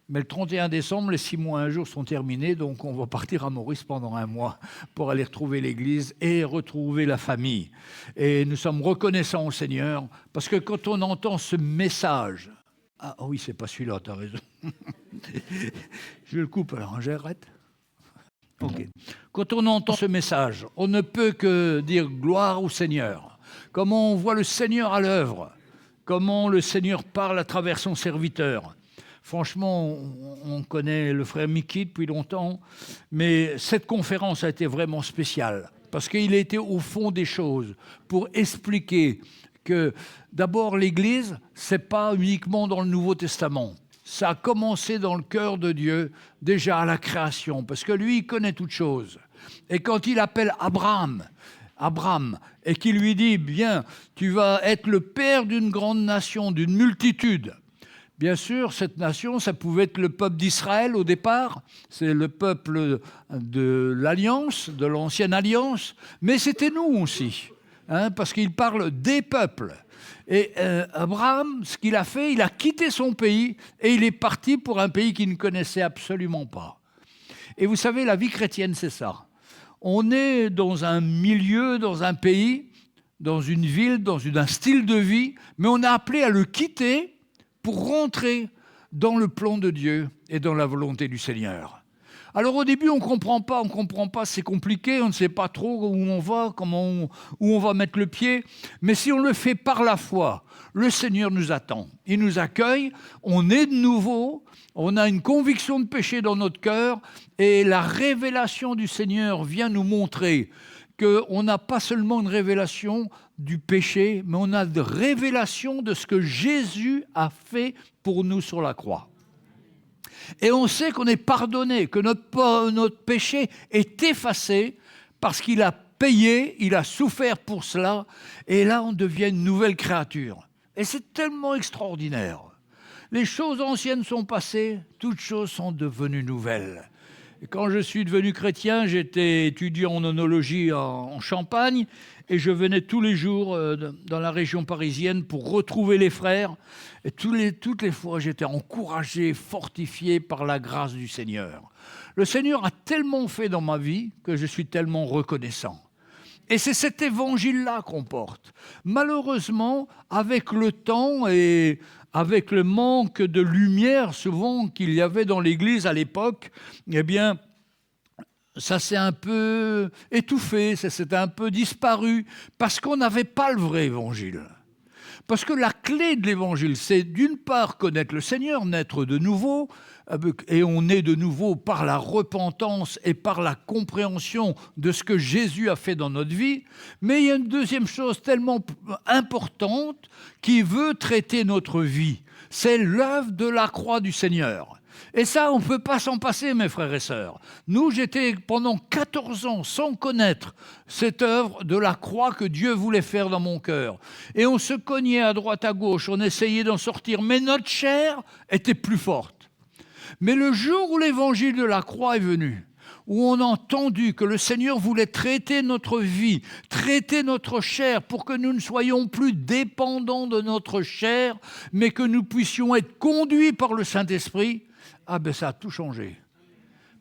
Mais le 31 décembre, les 6 mois et 1 jour sont terminés, donc on va partir à Maurice pendant 1 mois pour aller retrouver l'église et retrouver la famille. Et nous sommes reconnaissants au Seigneur, parce que quand on entend ce message... Ah oui, c'est pas celui-là, tu as raison. Je le coupe alors, j'arrête. Ok. Quand on entend ce message, on ne peut que dire gloire au Seigneur. Comment on voit le Seigneur à l'œuvre, comment le Seigneur parle à travers son serviteur. Franchement, on connaît le frère Mickey depuis longtemps, mais cette conférence a été vraiment spéciale, parce qu'il a été au fond des choses pour expliquer que d'abord l'Église, ce n'est pas uniquement dans le Nouveau Testament. Ça a commencé dans le cœur de Dieu, déjà à la création, parce que lui, il connaît toutes choses. Et quand il appelle Abraham, et qu'il lui dit, bien, tu vas être le père d'une grande nation, d'une multitude. Bien sûr, cette nation, ça pouvait être le peuple d'Israël au départ, c'est le peuple de l'Alliance, de l'Ancienne Alliance, mais c'était nous aussi, parce qu'il parle des peuples. Et Abraham, ce qu'il a fait, il a quitté son pays et il est parti pour un pays qu'il ne connaissait absolument pas. Et vous savez, la vie chrétienne, c'est ça. On est dans un milieu, dans un pays, dans une ville, dans un style de vie, mais on est appelé à le quitter pour rentrer dans le plan de Dieu et dans la volonté du Seigneur. Alors au début, on ne comprend pas, c'est compliqué, on ne sait pas trop où on va, où on va mettre le pied. Mais si on le fait par la foi, le Seigneur nous attend. Il nous accueille, on est de nouveau, on a une conviction de péché dans notre cœur et la révélation du Seigneur vient nous montrer qu'on n'a pas seulement une révélation du péché, mais on a une révélation de ce que Jésus a fait pour nous sur la croix. Et on sait qu'on est pardonné, que notre péché est effacé parce qu'il a payé, il a souffert pour cela, et là on devient une nouvelle créature. Et c'est tellement extraordinaire. Les choses anciennes sont passées, toutes choses sont devenues nouvelles. Et quand je suis devenu chrétien, j'étais étudiant en onologie en Champagne et je venais tous les jours dans la région parisienne pour retrouver les frères. Et toutes les fois, j'étais encouragé, fortifié par la grâce du Seigneur. Le Seigneur a tellement fait dans ma vie que je suis tellement reconnaissant. Et c'est cet évangile-là qu'on porte. Malheureusement, avec le temps et avec le manque de lumière souvent qu'il y avait dans l'Église à l'époque, eh bien, ça s'est un peu étouffé, ça s'est un peu disparu, parce qu'on n'avait pas le vrai évangile. Parce que la clé de l'évangile, c'est d'une part connaître le Seigneur, naître de nouveau, et on est de nouveau par la repentance et par la compréhension de ce que Jésus a fait dans notre vie. Mais il y a une deuxième chose tellement importante qui veut traiter notre vie. C'est l'œuvre de la croix du Seigneur. Et ça, on ne peut pas s'en passer, mes frères et sœurs. Nous, j'étais pendant 14 ans sans connaître cette œuvre de la croix que Dieu voulait faire dans mon cœur. Et on se cognait à droite, à gauche, on essayait d'en sortir, mais notre chair était plus forte. Mais le jour où l'évangile de la croix est venu, où on a entendu que le Seigneur voulait traiter notre vie, traiter notre chair pour que nous ne soyons plus dépendants de notre chair, mais que nous puissions être conduits par le Saint-Esprit, ah ben ça a tout changé.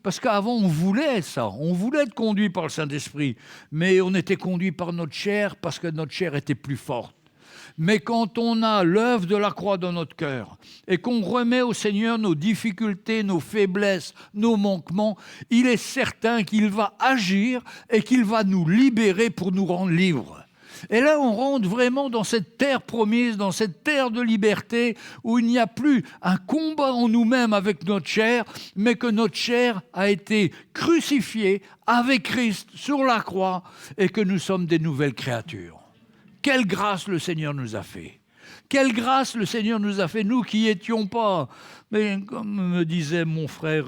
Parce qu'avant, on voulait ça, on voulait être conduit par le Saint-Esprit, mais on était conduit par notre chair parce que notre chair était plus forte. Mais quand on a l'œuvre de la croix dans notre cœur et qu'on remet au Seigneur nos difficultés, nos faiblesses, nos manquements, il est certain qu'il va agir et qu'il va nous libérer pour nous rendre libres. Et là, on rentre vraiment dans cette terre promise, dans cette terre de liberté où il n'y a plus un combat en nous-mêmes avec notre chair, mais que notre chair a été crucifiée avec Christ sur la croix et que nous sommes des nouvelles créatures. Quelle grâce le Seigneur nous a fait. Quelle grâce le Seigneur nous a fait, nous qui n'étions pas. Mais comme me disait mon frère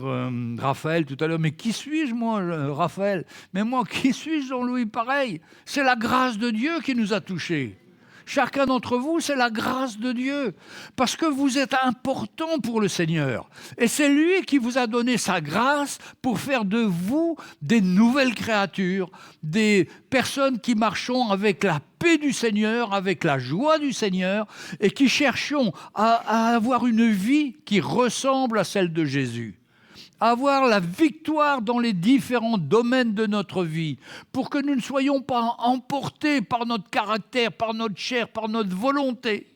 Raphaël tout à l'heure, mais qui suis-je moi, Raphaël? Mais moi, qui suis-je, Jean-Louis? Pareil, c'est la grâce de Dieu qui nous a touchés. Chacun d'entre vous, c'est la grâce de Dieu, parce que vous êtes important pour le Seigneur. Et c'est lui qui vous a donné sa grâce pour faire de vous des nouvelles créatures, des personnes qui marchons avec la paix du Seigneur, avec la joie du Seigneur, et qui cherchons à avoir une vie qui ressemble à celle de Jésus. Avoir la victoire dans les différents domaines de notre vie, pour que nous ne soyons pas emportés par notre caractère, par notre chair, par notre volonté,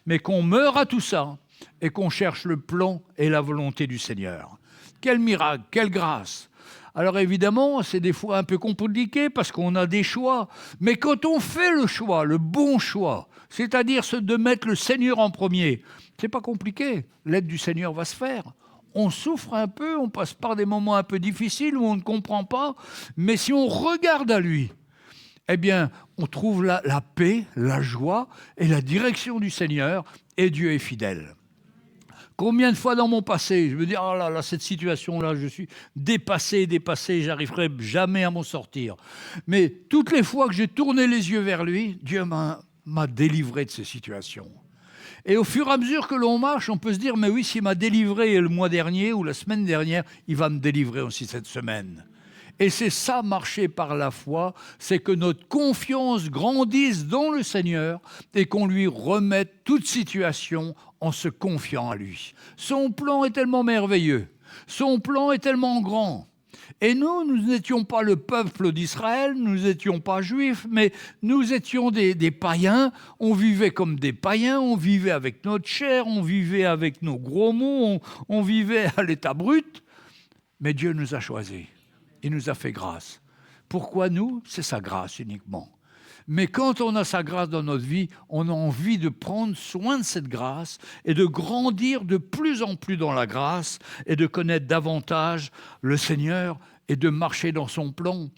mais qu'on meure à tout ça et qu'on cherche le plan et la volonté du Seigneur. Quel miracle, quelle grâce! Alors évidemment, c'est des fois un peu compliqué parce qu'on a des choix, mais quand on fait le choix, le bon choix, c'est-à-dire de mettre le Seigneur en premier, c'est pas compliqué, l'aide du Seigneur va se faire. On souffre un peu, on passe par des moments un peu difficiles où on ne comprend pas, mais si on regarde à lui, eh bien, on trouve la paix, la joie et la direction du Seigneur, et Dieu est fidèle. Combien de fois dans mon passé, je me dis, oh là là, cette situation-là, je suis dépassé, j'arriverai jamais à m'en sortir. Mais toutes les fois que j'ai tourné les yeux vers lui, Dieu m'a délivré de ces situations. Et au fur et à mesure que l'on marche, on peut se dire, mais oui, s'il m'a délivré le mois dernier ou la semaine dernière, il va me délivrer aussi cette semaine. Et c'est ça, marcher par la foi, c'est que notre confiance grandisse dans le Seigneur et qu'on lui remette toute situation en se confiant à lui. Son plan est tellement merveilleux, son plan est tellement grand. Et nous n'étions pas le peuple d'Israël, nous n'étions pas juifs, mais nous étions des païens. On vivait comme des païens, on vivait avec notre chair, on vivait avec nos gros mots, on vivait à l'état brut. Mais Dieu nous a choisis, il nous a fait grâce. Pourquoi nous? C'est sa grâce uniquement. Mais quand on a sa grâce dans notre vie, on a envie de prendre soin de cette grâce et de grandir de plus en plus dans la grâce et de connaître davantage le Seigneur et de marcher dans son plan.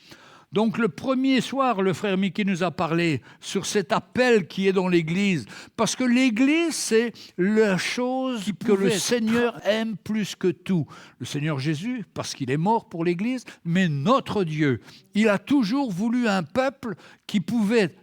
Donc le premier soir, le frère Mickey nous a parlé sur cet appel qui est dans l'Église, parce que l'Église, c'est la chose que le Seigneur aime plus que tout. Le Seigneur Jésus, parce qu'il est mort pour l'Église, mais notre Dieu, il a toujours voulu un peuple qui pouvait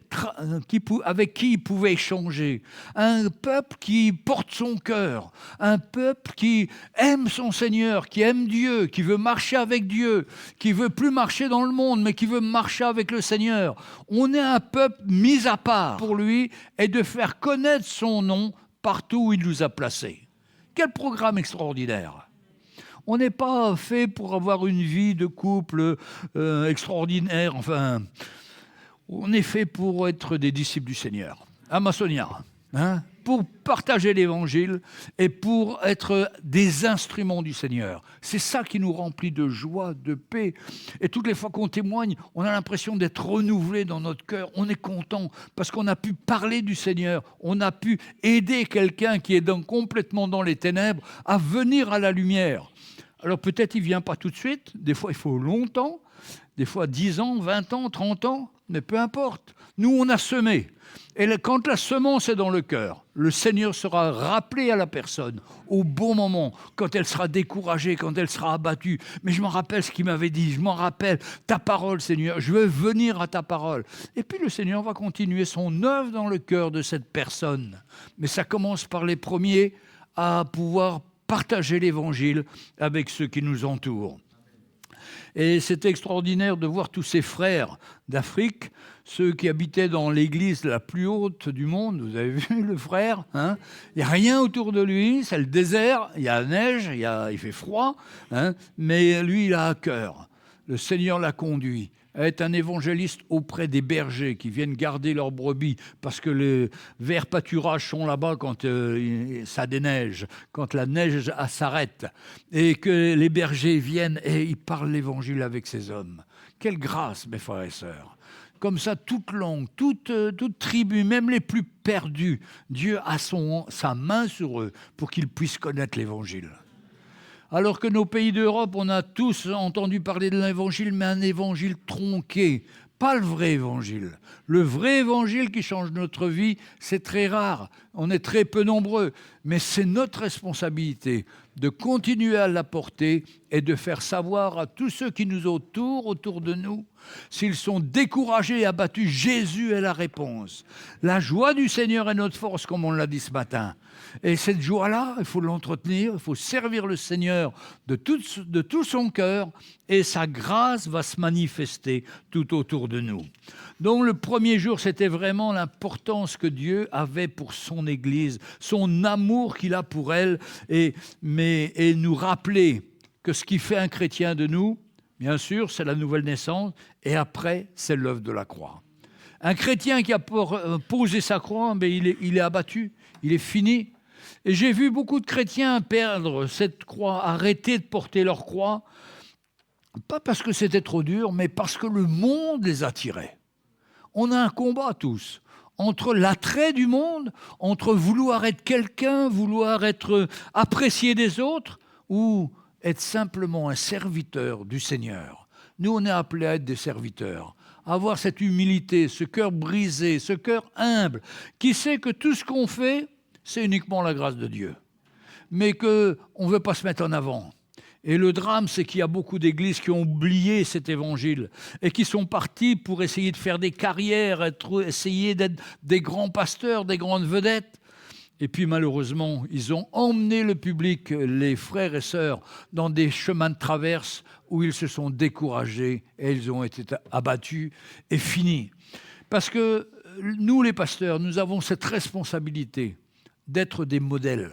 avec qui il pouvait échanger, un peuple qui porte son cœur, un peuple qui aime son Seigneur, qui aime Dieu, qui veut marcher avec Dieu, qui veut plus marcher dans le monde, mais qui veut marcher avec le Seigneur. On est un peuple mis à part pour lui et de faire connaître son nom partout où il nous a placés. Quel programme extraordinaire! On n'est pas fait pour avoir une vie de couple extraordinaire, enfin... On est fait pour être des disciples du Seigneur. Amasonia, hein, pour partager l'Évangile et pour être des instruments du Seigneur. C'est ça qui nous remplit de joie, de paix. Et toutes les fois qu'on témoigne, on a l'impression d'être renouvelé dans notre cœur. On est content parce qu'on a pu parler du Seigneur. On a pu aider quelqu'un qui est complètement dans les ténèbres à venir à la lumière. Alors peut-être il ne vient pas tout de suite. Des fois, il faut longtemps. Des fois 10 ans, 20 ans, 30 ans. Mais peu importe, nous on a semé. Et quand la semence est dans le cœur, le Seigneur sera rappelé à la personne au bon moment, quand elle sera découragée, quand elle sera abattue. Mais je m'en rappelle ce qu'il m'avait dit, je m'en rappelle ta parole Seigneur, je veux venir à ta parole. Et puis le Seigneur va continuer son œuvre dans le cœur de cette personne. Mais ça commence par les premiers à pouvoir partager l'Évangile avec ceux qui nous entourent. Et c'est extraordinaire de voir tous ces frères d'Afrique, ceux qui habitaient dans l'église la plus haute du monde. Vous avez vu le frère, hein? Il n'y a rien autour de lui, c'est le désert, il y a la neige, il fait froid, hein? Mais lui, il a à cœur. Le Seigneur l'a conduit à être un évangéliste auprès des bergers qui viennent garder leurs brebis parce que les verts pâturages sont là-bas quand ça déneige, quand la neige s'arrête, et que les bergers viennent et ils parlent l'évangile avec ces hommes. Quelle grâce, mes frères et sœurs! Comme ça, toute langue, toute tribu, même les plus perdus, Dieu a sa main sur eux pour qu'ils puissent connaître l'évangile. Alors que nos pays d'Europe, on a tous entendu parler de l'évangile, mais un évangile tronqué, pas le vrai évangile. Le vrai évangile qui change notre vie, c'est très rare, on est très peu nombreux, mais c'est notre responsabilité de continuer à l'apporter et de faire savoir à tous ceux qui nous entourent, autour de nous, s'ils sont découragés et abattus, Jésus est la réponse. La joie du Seigneur est notre force, comme on l'a dit ce matin. Et cette joie-là, il faut l'entretenir, il faut servir le Seigneur de tout son cœur et sa grâce va se manifester tout autour de nous. Donc le premier jour, c'était vraiment l'importance que Dieu avait pour son Église, son amour qu'il a pour elle et nous rappeler que ce qui fait un chrétien de nous, bien sûr, c'est la nouvelle naissance et après, c'est l'œuvre de la croix. Un chrétien qui a posé sa croix, il est abattu, il est fini. Et j'ai vu beaucoup de chrétiens perdre cette croix, arrêter de porter leur croix, pas parce que c'était trop dur, mais parce que le monde les attirait. On a un combat tous, entre l'attrait du monde, entre vouloir être quelqu'un, vouloir être apprécié des autres, ou être simplement un serviteur du Seigneur. Nous, on est appelés à être des serviteurs, à avoir cette humilité, ce cœur brisé, ce cœur humble, qui sait que tout ce qu'on fait, c'est uniquement la grâce de Dieu, mais qu'on ne veut pas se mettre en avant. Et le drame, c'est qu'il y a beaucoup d'églises qui ont oublié cet évangile et qui sont partis pour essayer de faire des carrières, essayer d'être des grands pasteurs, des grandes vedettes. Et puis malheureusement, ils ont emmené le public, les frères et sœurs, dans des chemins de traverse où ils se sont découragés et ils ont été abattus et finis. Parce que nous, les pasteurs, nous avons cette responsabilité d'être des modèles.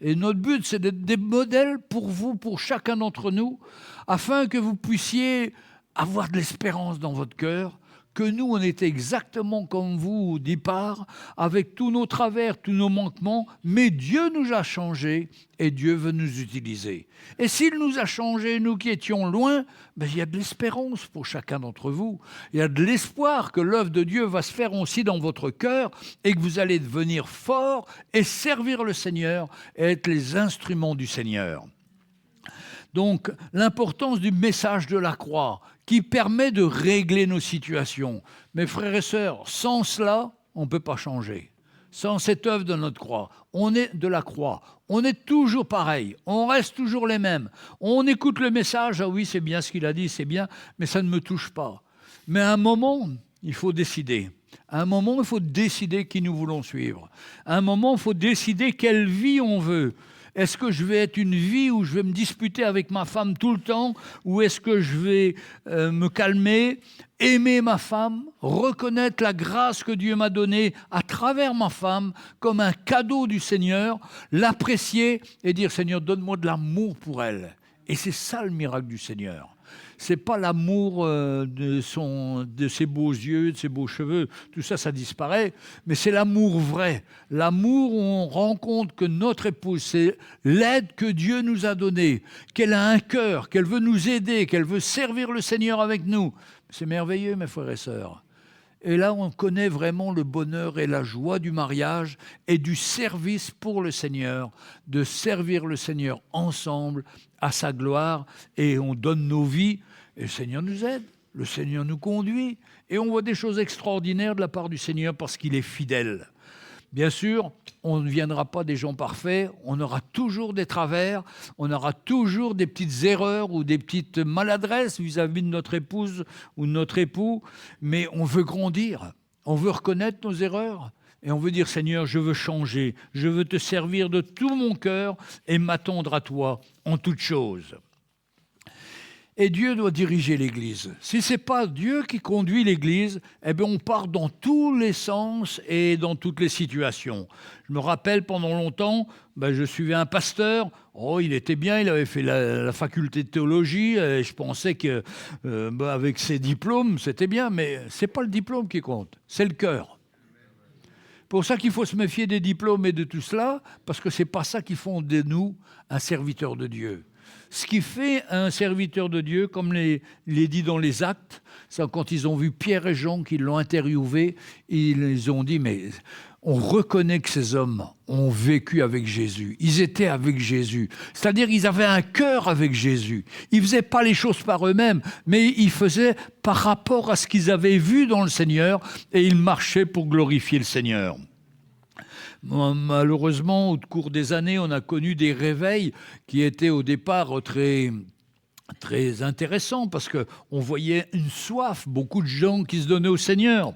Et notre but, c'est d'être des modèles pour vous, pour chacun d'entre nous, afin que vous puissiez avoir de l'espérance dans votre cœur, que nous, on était exactement comme vous au départ, avec tous nos travers, tous nos manquements, mais Dieu nous a changés et Dieu veut nous utiliser. Et s'il nous a changés, nous qui étions loin, il y a de l'espérance pour chacun d'entre vous. Il y a de l'espoir que l'œuvre de Dieu va se faire aussi dans votre cœur et que vous allez devenir forts et servir le Seigneur et être les instruments du Seigneur. Donc, l'importance du message de la croix qui permet de régler nos situations. Mes frères et sœurs, sans cela, on ne peut pas changer. Sans cette œuvre de notre croix, on est de la croix. On est toujours pareil, on reste toujours les mêmes. On écoute le message, ah oui, c'est bien ce qu'il a dit, c'est bien, mais ça ne me touche pas. Mais à un moment, il faut décider. À un moment, il faut décider qui nous voulons suivre. À un moment, il faut décider quelle vie on veut. Est-ce que je vais être une vie où je vais me disputer avec ma femme tout le temps, ou est-ce que je vais me calmer, aimer ma femme, reconnaître la grâce que Dieu m'a donnée à travers ma femme comme un cadeau du Seigneur, l'apprécier et dire « Seigneur, donne-moi de l'amour pour elle ». Et c'est ça le miracle du Seigneur. C'est pas l'amour de ses beaux yeux, de ses beaux cheveux, tout ça, ça disparaît, mais c'est l'amour vrai. L'amour où on rend compte que notre épouse, c'est l'aide que Dieu nous a donnée, qu'elle a un cœur, qu'elle veut nous aider, qu'elle veut servir le Seigneur avec nous. C'est merveilleux, mes frères et sœurs. Et là, on connaît vraiment le bonheur et la joie du mariage et du service pour le Seigneur, de servir le Seigneur ensemble à sa gloire, et on donne nos vies, et le Seigneur nous aide, le Seigneur nous conduit, et on voit des choses extraordinaires de la part du Seigneur parce qu'il est fidèle. Bien sûr, on ne deviendra pas des gens parfaits, on aura toujours des travers, on aura toujours des petites erreurs ou des petites maladresses vis-à-vis de notre épouse ou de notre époux, mais on veut grandir, on veut reconnaître nos erreurs et on veut dire « Seigneur, je veux changer, je veux te servir de tout mon cœur et m'attendre à toi en toutes choses ». Et Dieu doit diriger l'Église. Si ce n'est pas Dieu qui conduit l'Église, eh bien on part dans tous les sens et dans toutes les situations. Je me rappelle, pendant longtemps, je suivais un pasteur. Oh, il était bien, il avait fait la faculté de théologie. Et je pensais qu'avec ses diplômes, c'était bien. Mais ce n'est pas le diplôme qui compte, c'est le cœur. Pour ça qu'il faut se méfier des diplômes et de tout cela, parce que ce n'est pas ça qui font de nous un serviteur de Dieu. Ce qui fait un serviteur de Dieu, comme il est dit dans les Actes, c'est quand ils ont vu Pierre et Jean qui l'ont interviewé, ils ont dit, mais on reconnaît que ces hommes ont vécu avec Jésus, ils étaient avec Jésus, c'est-à-dire ils avaient un cœur avec Jésus, ils ne faisaient pas les choses par eux-mêmes, mais ils faisaient par rapport à ce qu'ils avaient vu dans le Seigneur, et ils marchaient pour glorifier le Seigneur. Malheureusement, au cours des années, on a connu des réveils qui étaient au départ très intéressants parce qu'on voyait une soif, beaucoup de gens qui se donnaient au Seigneur.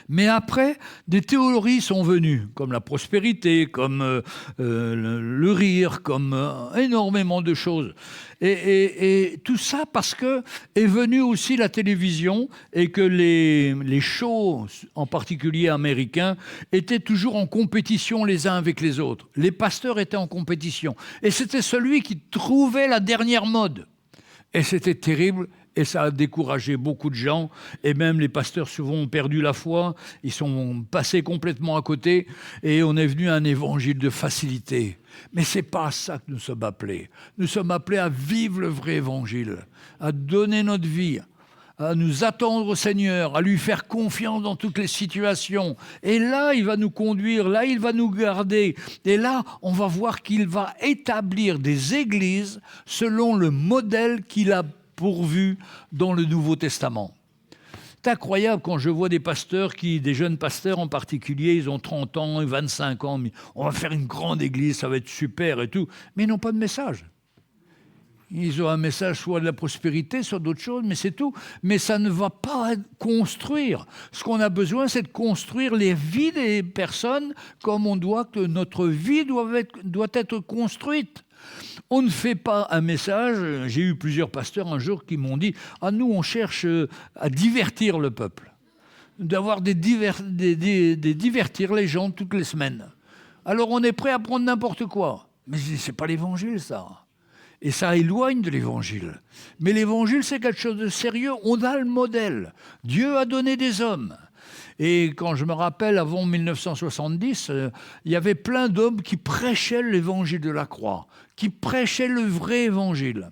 Mais après, des théories sont venues, comme la prospérité, comme le rire, comme énormément de choses. Et tout ça parce que est venue aussi la télévision et que les shows, en particulier américains, étaient toujours en compétition les uns avec les autres. Les pasteurs étaient en compétition. Et c'était celui qui trouvait la dernière mode. Et c'était terrible. Et ça a découragé beaucoup de gens. Et même les pasteurs souvent ont perdu la foi. Ils sont passés complètement à côté. Et on est venu à un évangile de facilité. Mais ce n'est pas à ça que nous sommes appelés. Nous sommes appelés à vivre le vrai évangile, à donner notre vie, à nous attendre au Seigneur, à lui faire confiance dans toutes les situations. Et là, il va nous conduire, là, il va nous garder. Et là, on va voir qu'il va établir des églises selon le modèle qu'il a pourvu dans le Nouveau Testament. C'est incroyable quand je vois des pasteurs, des jeunes pasteurs en particulier, ils ont 30 ans, 25 ans, mais on va faire une grande église, ça va être super et tout, mais ils n'ont pas de message. Ils ont un message soit de la prospérité, soit d'autres choses, mais c'est tout. Mais ça ne va pas construire. Ce qu'on a besoin, c'est de construire les vies des personnes comme on doit, que notre vie doit être construite. On ne fait pas un message. J'ai eu plusieurs pasteurs un jour qui m'ont dit « Ah, nous, on cherche à divertir le peuple, d'avoir divertir les gens toutes les semaines. Alors, on est prêt à prendre n'importe quoi. » Mais ce n'est pas l'évangile, ça. Et ça éloigne de l'évangile. Mais l'évangile, c'est quelque chose de sérieux. On a le modèle. Dieu a donné des hommes. Et quand je me rappelle, avant 1970, il y avait plein d'hommes qui prêchaient l'évangile de la croix, qui prêchaient le vrai évangile.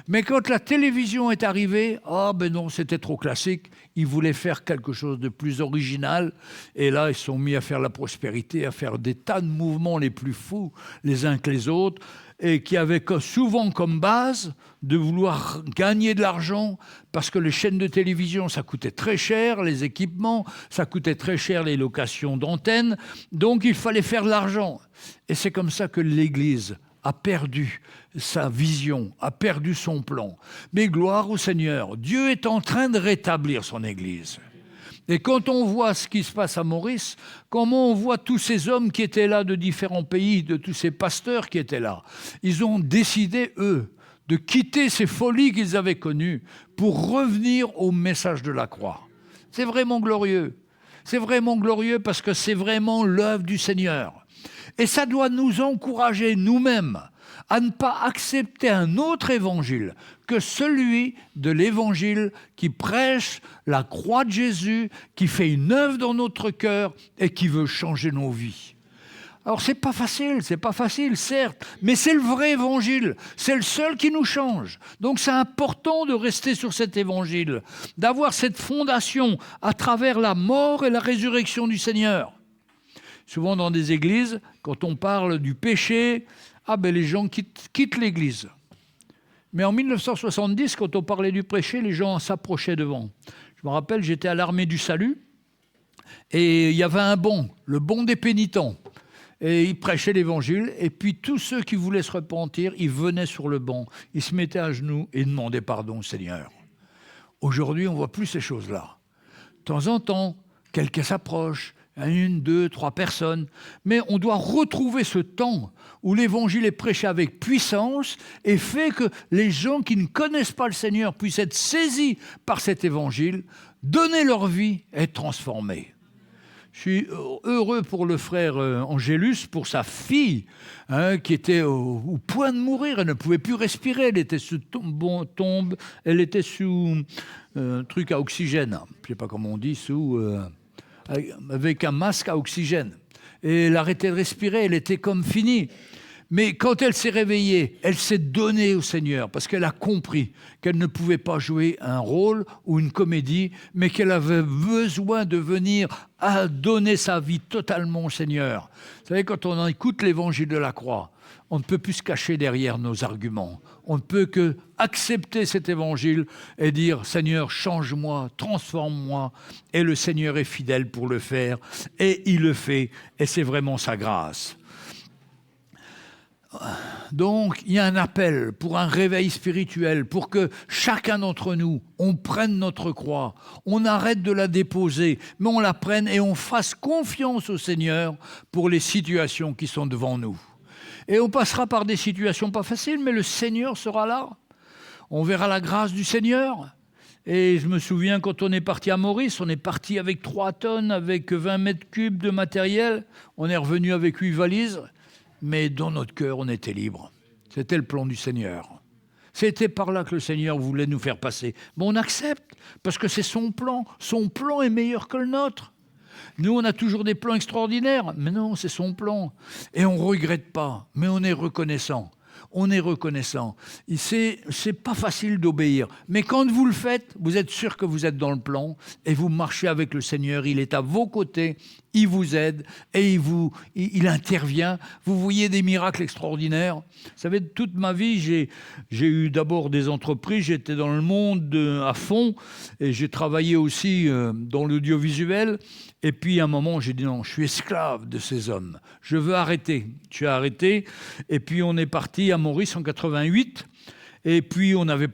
Mais quand la télévision est arrivée, non, c'était trop classique. Ils voulaient faire quelque chose de plus original. Et là, ils se sont mis à faire la prospérité, à faire des tas de mouvements les plus fous les uns que les autres, et qui avaient souvent comme base de vouloir gagner de l'argent, parce que les chaînes de télévision, ça coûtait très cher, les équipements, ça coûtait très cher les locations d'antennes, donc il fallait faire de l'argent. Et c'est comme ça que l'Église a perdu sa vision, a perdu son plan. Mais gloire au Seigneur, Dieu est en train de rétablir son Église. Et quand on voit ce qui se passe à Maurice, comment on voit tous ces hommes qui étaient là de différents pays, de tous ces pasteurs qui étaient là, ils ont décidé, eux, de quitter ces folies qu'ils avaient connues pour revenir au message de la croix. C'est vraiment glorieux. C'est vraiment glorieux parce que c'est vraiment l'œuvre du Seigneur. Et ça doit nous encourager nous-mêmes à ne pas accepter un autre évangile que celui de l'évangile qui prêche la croix de Jésus, qui fait une œuvre dans notre cœur et qui veut changer nos vies. Alors c'est pas facile, certes, mais c'est le vrai évangile, c'est le seul qui nous change. Donc c'est important de rester sur cet évangile, d'avoir cette fondation à travers la mort et la résurrection du Seigneur. Souvent dans des églises, quand on parle du péché, les gens quittent l'église. Mais en 1970, quand on parlait du péché, les gens s'approchaient devant. Je me rappelle, j'étais à l'armée du salut, et il y avait un banc, le banc des pénitents. Et ils prêchaient l'évangile, et puis tous ceux qui voulaient se repentir, ils venaient sur le banc, ils se mettaient à genoux et demandaient pardon au Seigneur. Aujourd'hui, on ne voit plus ces choses-là. De temps en temps, quelqu'un s'approche, 1, 2, 3 personnes, mais on doit retrouver ce temps où l'évangile est prêché avec puissance et fait que les gens qui ne connaissent pas le Seigneur puissent être saisis par cet évangile, donner leur vie et être transformés. Je suis heureux pour le frère Angélus, pour sa fille, qui était au point de mourir. Elle ne pouvait plus respirer. Elle était sous tombe. Elle était sous un truc à oxygène. Je ne sais pas comment on dit, avec un masque à oxygène. Et elle arrêtait de respirer. Elle était comme finie. Mais quand elle s'est réveillée, elle s'est donnée au Seigneur parce qu'elle a compris qu'elle ne pouvait pas jouer un rôle ou une comédie, mais qu'elle avait besoin de venir à donner sa vie totalement au Seigneur. Vous savez, quand on écoute l'évangile de la croix, on ne peut plus se cacher derrière nos arguments. On ne peut que accepter cet évangile et dire « Seigneur, change-moi, transforme-moi ». Et le Seigneur est fidèle pour le faire et il le fait et c'est vraiment sa grâce. Donc, il y a un appel pour un réveil spirituel, pour que chacun d'entre nous, on prenne notre croix, on arrête de la déposer, mais on la prenne et on fasse confiance au Seigneur pour les situations qui sont devant nous. Et on passera par des situations pas faciles, mais le Seigneur sera là. On verra la grâce du Seigneur. Et je me souviens, quand on est parti à Maurice, on est parti avec 3 tonnes, avec 20 mètres cubes de matériel. On est revenu avec 8 valises. Mais dans notre cœur, on était libre. C'était le plan du Seigneur. C'était par là que le Seigneur voulait nous faire passer. Mais on accepte, parce que c'est son plan. Son plan est meilleur que le nôtre. Nous, on a toujours des plans extraordinaires, mais non, c'est son plan. Et on ne regrette pas, mais on est reconnaissant. On est reconnaissant. C'est pas facile d'obéir. Mais quand vous le faites, vous êtes sûr que vous êtes dans le plan et vous marchez avec le Seigneur. Il est à vos côtés, il vous aide et il intervient. Vous voyez des miracles extraordinaires. Vous savez, toute ma vie, j'ai eu d'abord des entreprises. J'étais dans le monde à fond et j'ai travaillé aussi dans l'audiovisuel. Et puis, à un moment, j'ai dit non, je suis esclave de ces hommes. Je veux arrêter. Je suis arrêté. Et puis, on est parti à Maurice en 88. Et puis, on avait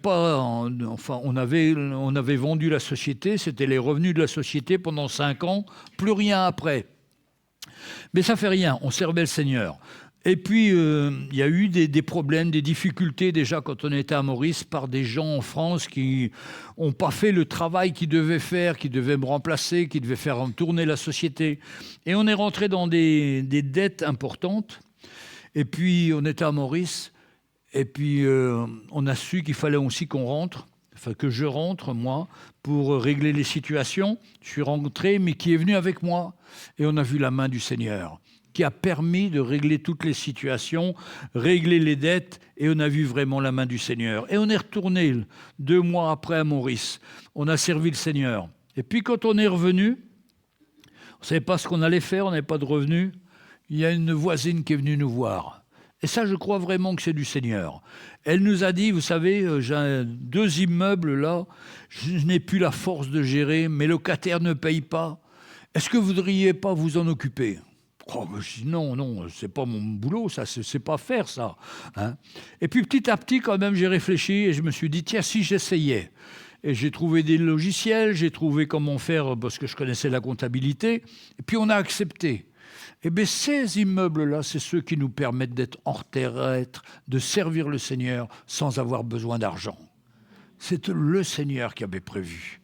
vendu la société. C'était les revenus de la société pendant 5 ans. Plus rien après. Mais ça fait rien. On servait le Seigneur. Et puis, il y a eu des problèmes, des difficultés déjà quand on était à Maurice par des gens en France qui n'ont pas fait le travail qu'ils devaient faire, qui devaient me remplacer, qui devaient faire tourner la société. Et on est rentré dans des dettes importantes. Et puis, on était à Maurice. Et puis, on a su qu'il fallait aussi qu'on rentre, enfin que je rentre, moi, pour régler les situations. Je suis rentré, mais qui est venu avec moi. Et on a vu la main du Seigneur, qui a permis de régler toutes les situations, régler les dettes, et on a vu vraiment la main du Seigneur. Et on est retourné 2 mois après à Maurice. On a servi le Seigneur. Et puis quand on est revenu, on ne savait pas ce qu'on allait faire, on n'avait pas de revenus. Il y a une voisine qui est venue nous voir. Et ça, je crois vraiment que c'est du Seigneur. Elle nous a dit, vous savez, j'ai 2 immeubles là, je n'ai plus la force de gérer, mes locataires ne payent pas. Est-ce que vous ne voudriez pas vous en occuper ? Oh, je dis non, c'est pas mon boulot, ça, c'est pas faire ça. Hein. Et puis petit à petit, quand même, j'ai réfléchi et je me suis dit, tiens, si j'essayais. Et j'ai trouvé des logiciels, j'ai trouvé comment faire, parce que je connaissais la comptabilité, et puis on a accepté. Eh bien, ces immeubles-là, c'est ceux qui nous permettent d'être hors terrestre, de servir le Seigneur sans avoir besoin d'argent. C'est le Seigneur qui avait prévu.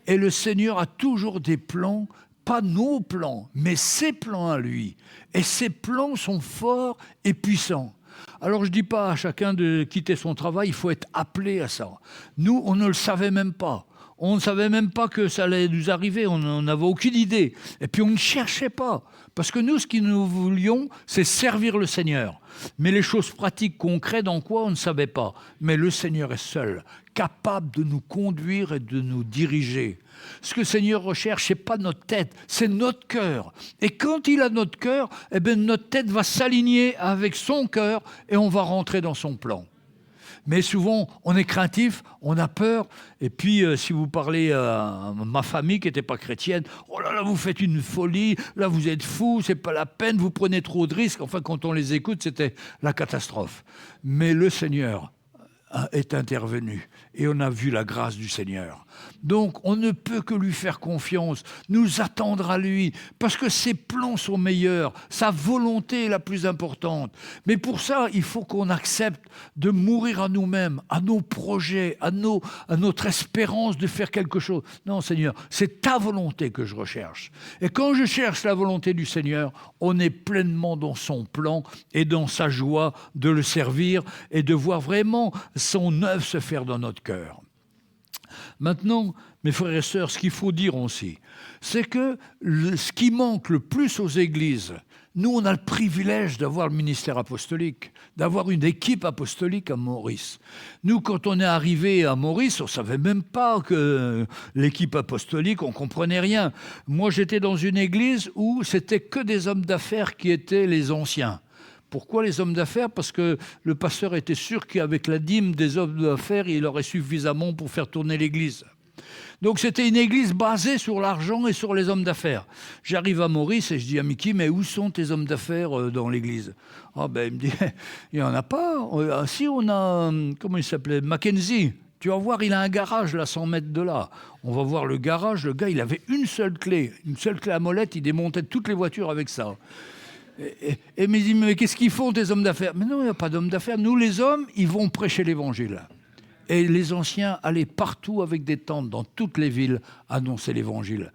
Et le Seigneur a toujours des plans, pas nos plans, mais ses plans à lui. Et ses plans sont forts et puissants. Alors je ne dis pas à chacun de quitter son travail, il faut être appelé à ça. Nous, on ne le savait même pas. On ne savait même pas que ça allait nous arriver, on n'avait aucune idée. Et puis on ne cherchait pas. Parce que nous, ce que nous voulions, c'est servir le Seigneur. Mais les choses pratiques, concrètes, dans quoi, on ne savait pas. Mais le Seigneur est seul, capable de nous conduire et de nous diriger. Ce que le Seigneur recherche, ce n'est pas notre tête, c'est notre cœur. Et quand il a notre cœur, eh bien, notre tête va s'aligner avec son cœur et on va rentrer dans son plan. Mais souvent, on est craintif, on a peur. Et puis, si vous parlez à ma famille qui n'était pas chrétienne, « Oh là là, vous faites une folie, là vous êtes fous, c'est pas la peine, vous prenez trop de risques. » Enfin, quand on les écoute, c'était la catastrophe. Mais le Seigneur est intervenu et on a vu la grâce du Seigneur. Donc, on ne peut que lui faire confiance, nous attendre à lui, parce que ses plans sont meilleurs, sa volonté est la plus importante. Mais pour ça, il faut qu'on accepte de mourir à nous-mêmes, à nos projets, à notre espérance de faire quelque chose. Non, Seigneur, c'est ta volonté que je recherche. Et quand je cherche la volonté du Seigneur, on est pleinement dans son plan et dans sa joie de le servir et de voir vraiment son œuvre se faire dans notre cœur. Maintenant, mes frères et sœurs, ce qu'il faut dire aussi, c'est que ce qui manque le plus aux églises, nous, on a le privilège d'avoir le ministère apostolique, d'avoir une équipe apostolique à Maurice. Nous, quand on est arrivé à Maurice, on ne savait même pas que l'équipe apostolique, on ne comprenait rien. Moi, j'étais dans une église où c'était que des hommes d'affaires qui étaient les anciens. Pourquoi les hommes d'affaires? Parce que le pasteur était sûr qu'avec la dîme des hommes d'affaires, il aurait suffisamment pour faire tourner l'église. Donc c'était une église basée sur l'argent et sur les hommes d'affaires. J'arrive à Maurice et je dis à Mickey, mais où sont tes hommes d'affaires dans l'église? Ah ben il me dit, il n'y en a pas. Ah, si, on a, comment il s'appelait? Mackenzie. Tu vas voir, il a un garage là, 100 mètres de là. On va voir le garage, le gars, il avait une seule clé à molette, il démontait toutes les voitures avec ça. Et me dit, mais qu'est-ce qu'ils font tes hommes d'affaires? Mais non, il n'y a pas d'hommes d'affaires. Nous, les hommes, ils vont prêcher l'évangile. Et les anciens allaient partout avec des tentes, dans toutes les villes, annoncer l'évangile.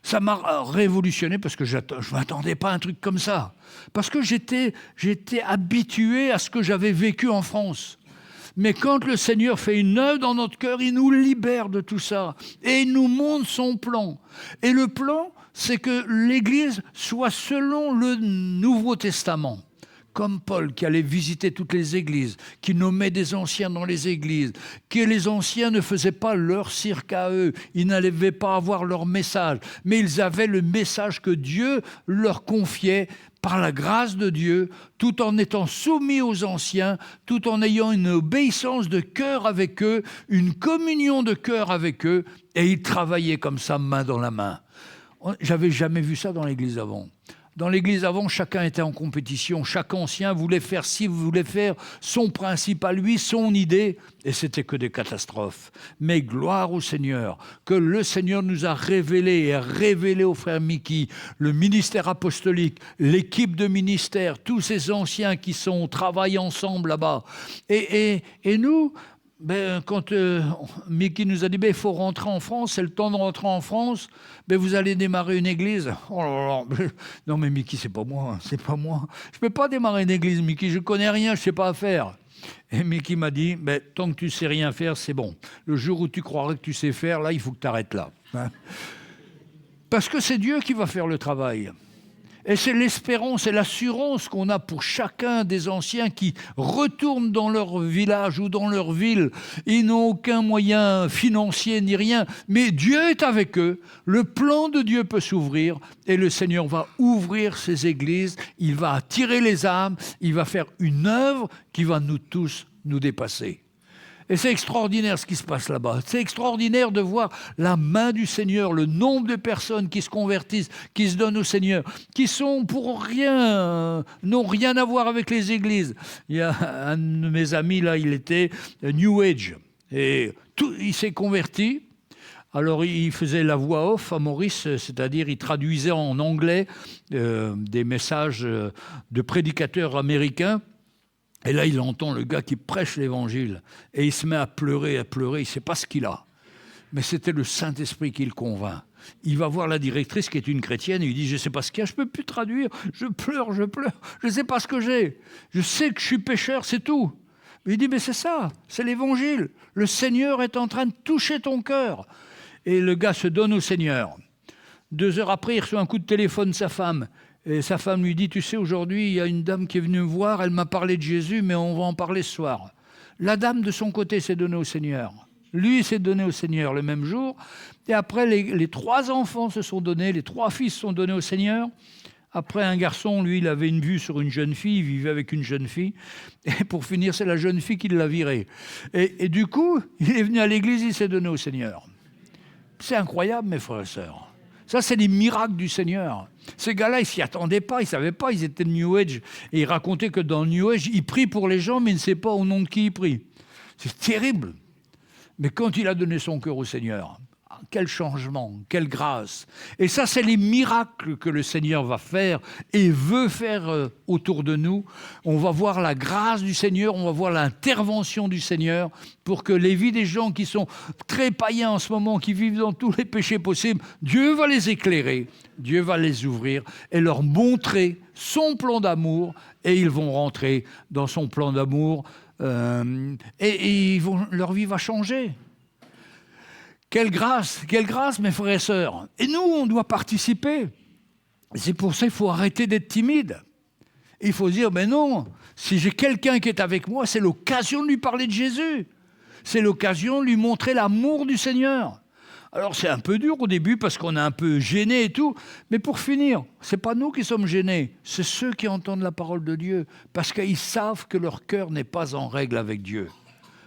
Ça m'a révolutionné parce que je ne m'attendais pas à un truc comme ça. Parce que j'étais habitué à ce que j'avais vécu en France. Mais quand le Seigneur fait une œuvre dans notre cœur, il nous libère de tout ça. Et il nous montre son plan. Et le plan, c'est que l'Église soit selon le Nouveau Testament. Comme Paul qui allait visiter toutes les églises, qui nommait des anciens dans les églises, que les anciens ne faisaient pas leur cirque à eux, ils n'avaient pas à avoir leur message, mais ils avaient le message que Dieu leur confiait par la grâce de Dieu, tout en étant soumis aux anciens, tout en ayant une obéissance de cœur avec eux, une communion de cœur avec eux, et ils travaillaient comme ça, main dans la main. J'avais jamais vu ça dans l'église avant. Dans l'église avant, chacun était en compétition, chaque ancien voulait faire son principe à lui, son idée, et c'était que des catastrophes. Mais gloire au Seigneur, que le Seigneur nous a révélé au frère Mickey, le ministère apostolique, l'équipe de ministère, tous ces anciens qui travaillent ensemble là-bas. Et nous... quand Mickey nous a dit il faut rentrer en France, c'est le temps de rentrer en France, vous allez démarrer une église. Oh là là, non mais Mickey, c'est pas moi. Je ne peux pas démarrer une église, Mickey, je ne connais rien, je ne sais pas faire. Et Mickey m'a dit tant que tu ne sais rien faire, c'est bon. Le jour où tu croiras que tu sais faire, là, il faut que tu arrêtes là. Hein. Parce que c'est Dieu qui va faire le travail. Et c'est l'espérance et l'assurance qu'on a pour chacun des anciens qui retournent dans leur village ou dans leur ville. Ils n'ont aucun moyen financier ni rien, mais Dieu est avec eux. Le plan de Dieu peut s'ouvrir et le Seigneur va ouvrir ses églises. Il va attirer les âmes. Il va faire une œuvre qui va nous tous nous dépasser. Et c'est extraordinaire ce qui se passe là-bas. C'est extraordinaire de voir la main du Seigneur, le nombre de personnes qui se convertissent, qui se donnent au Seigneur, qui sont pour rien, n'ont rien à voir avec les églises. Il y a un de mes amis, là, il était New Age. Et il s'est converti. Alors, il faisait la voix off à Maurice, c'est-à-dire il traduisait en anglais des messages de prédicateurs américains. Et là, il entend le gars qui prêche l'évangile. Et il se met à pleurer. Il ne sait pas ce qu'il a. Mais c'était le Saint-Esprit qui le convainc. Il va voir la directrice qui est une chrétienne et il dit « Je ne sais pas ce qu'il y a, je ne peux plus traduire. Je pleure. Je ne sais pas ce que j'ai. Je sais que je suis pécheur, c'est tout. » Il dit « Mais c'est ça, c'est l'évangile. Le Seigneur est en train de toucher ton cœur. » Et le gars se donne au Seigneur. 2 heures après, il reçoit un coup de téléphone de sa femme. Et sa femme lui dit, tu sais, aujourd'hui, il y a une dame qui est venue me voir, elle m'a parlé de Jésus, mais on va en parler ce soir. La dame, de son côté, s'est donnée au Seigneur. Lui s'est donné au Seigneur le même jour. Et après, les 3 enfants se sont donnés, les 3 fils se sont donnés au Seigneur. Après, un garçon, lui, il avait une vue sur une jeune fille, il vivait avec une jeune fille. Et pour finir, c'est la jeune fille qui l'a viré. Et du coup, il est venu à l'église, il s'est donné au Seigneur. C'est incroyable, mes frères et sœurs. Ça, c'est les miracles du Seigneur. Ces gars-là, ils ne s'y attendaient pas, ils ne savaient pas, ils étaient de New Age. Et ils racontaient que dans le New Age, ils prient pour les gens, mais ils ne savent pas au nom de qui ils prient. C'est terrible. Mais quand il a donné son cœur au Seigneur, quel changement, quelle grâce. Et ça, c'est les miracles que le Seigneur va faire et veut faire autour de nous. On va voir la grâce du Seigneur, on va voir l'intervention du Seigneur pour que les vies des gens qui sont très païens en ce moment, qui vivent dans tous les péchés possibles, Dieu va les éclairer, Dieu va les ouvrir et leur montrer son plan d'amour et ils vont rentrer dans son plan d'amour et leur vie va changer. Quelle grâce, mes frères et sœurs. Et nous, on doit participer. C'est pour ça qu'il faut arrêter d'être timide. Il faut dire, mais non, si j'ai quelqu'un qui est avec moi, c'est l'occasion de lui parler de Jésus. C'est l'occasion de lui montrer l'amour du Seigneur. Alors c'est un peu dur au début parce qu'on est un peu gêné et tout. Mais pour finir, ce n'est pas nous qui sommes gênés, c'est ceux qui entendent la parole de Dieu parce qu'ils savent que leur cœur n'est pas en règle avec Dieu.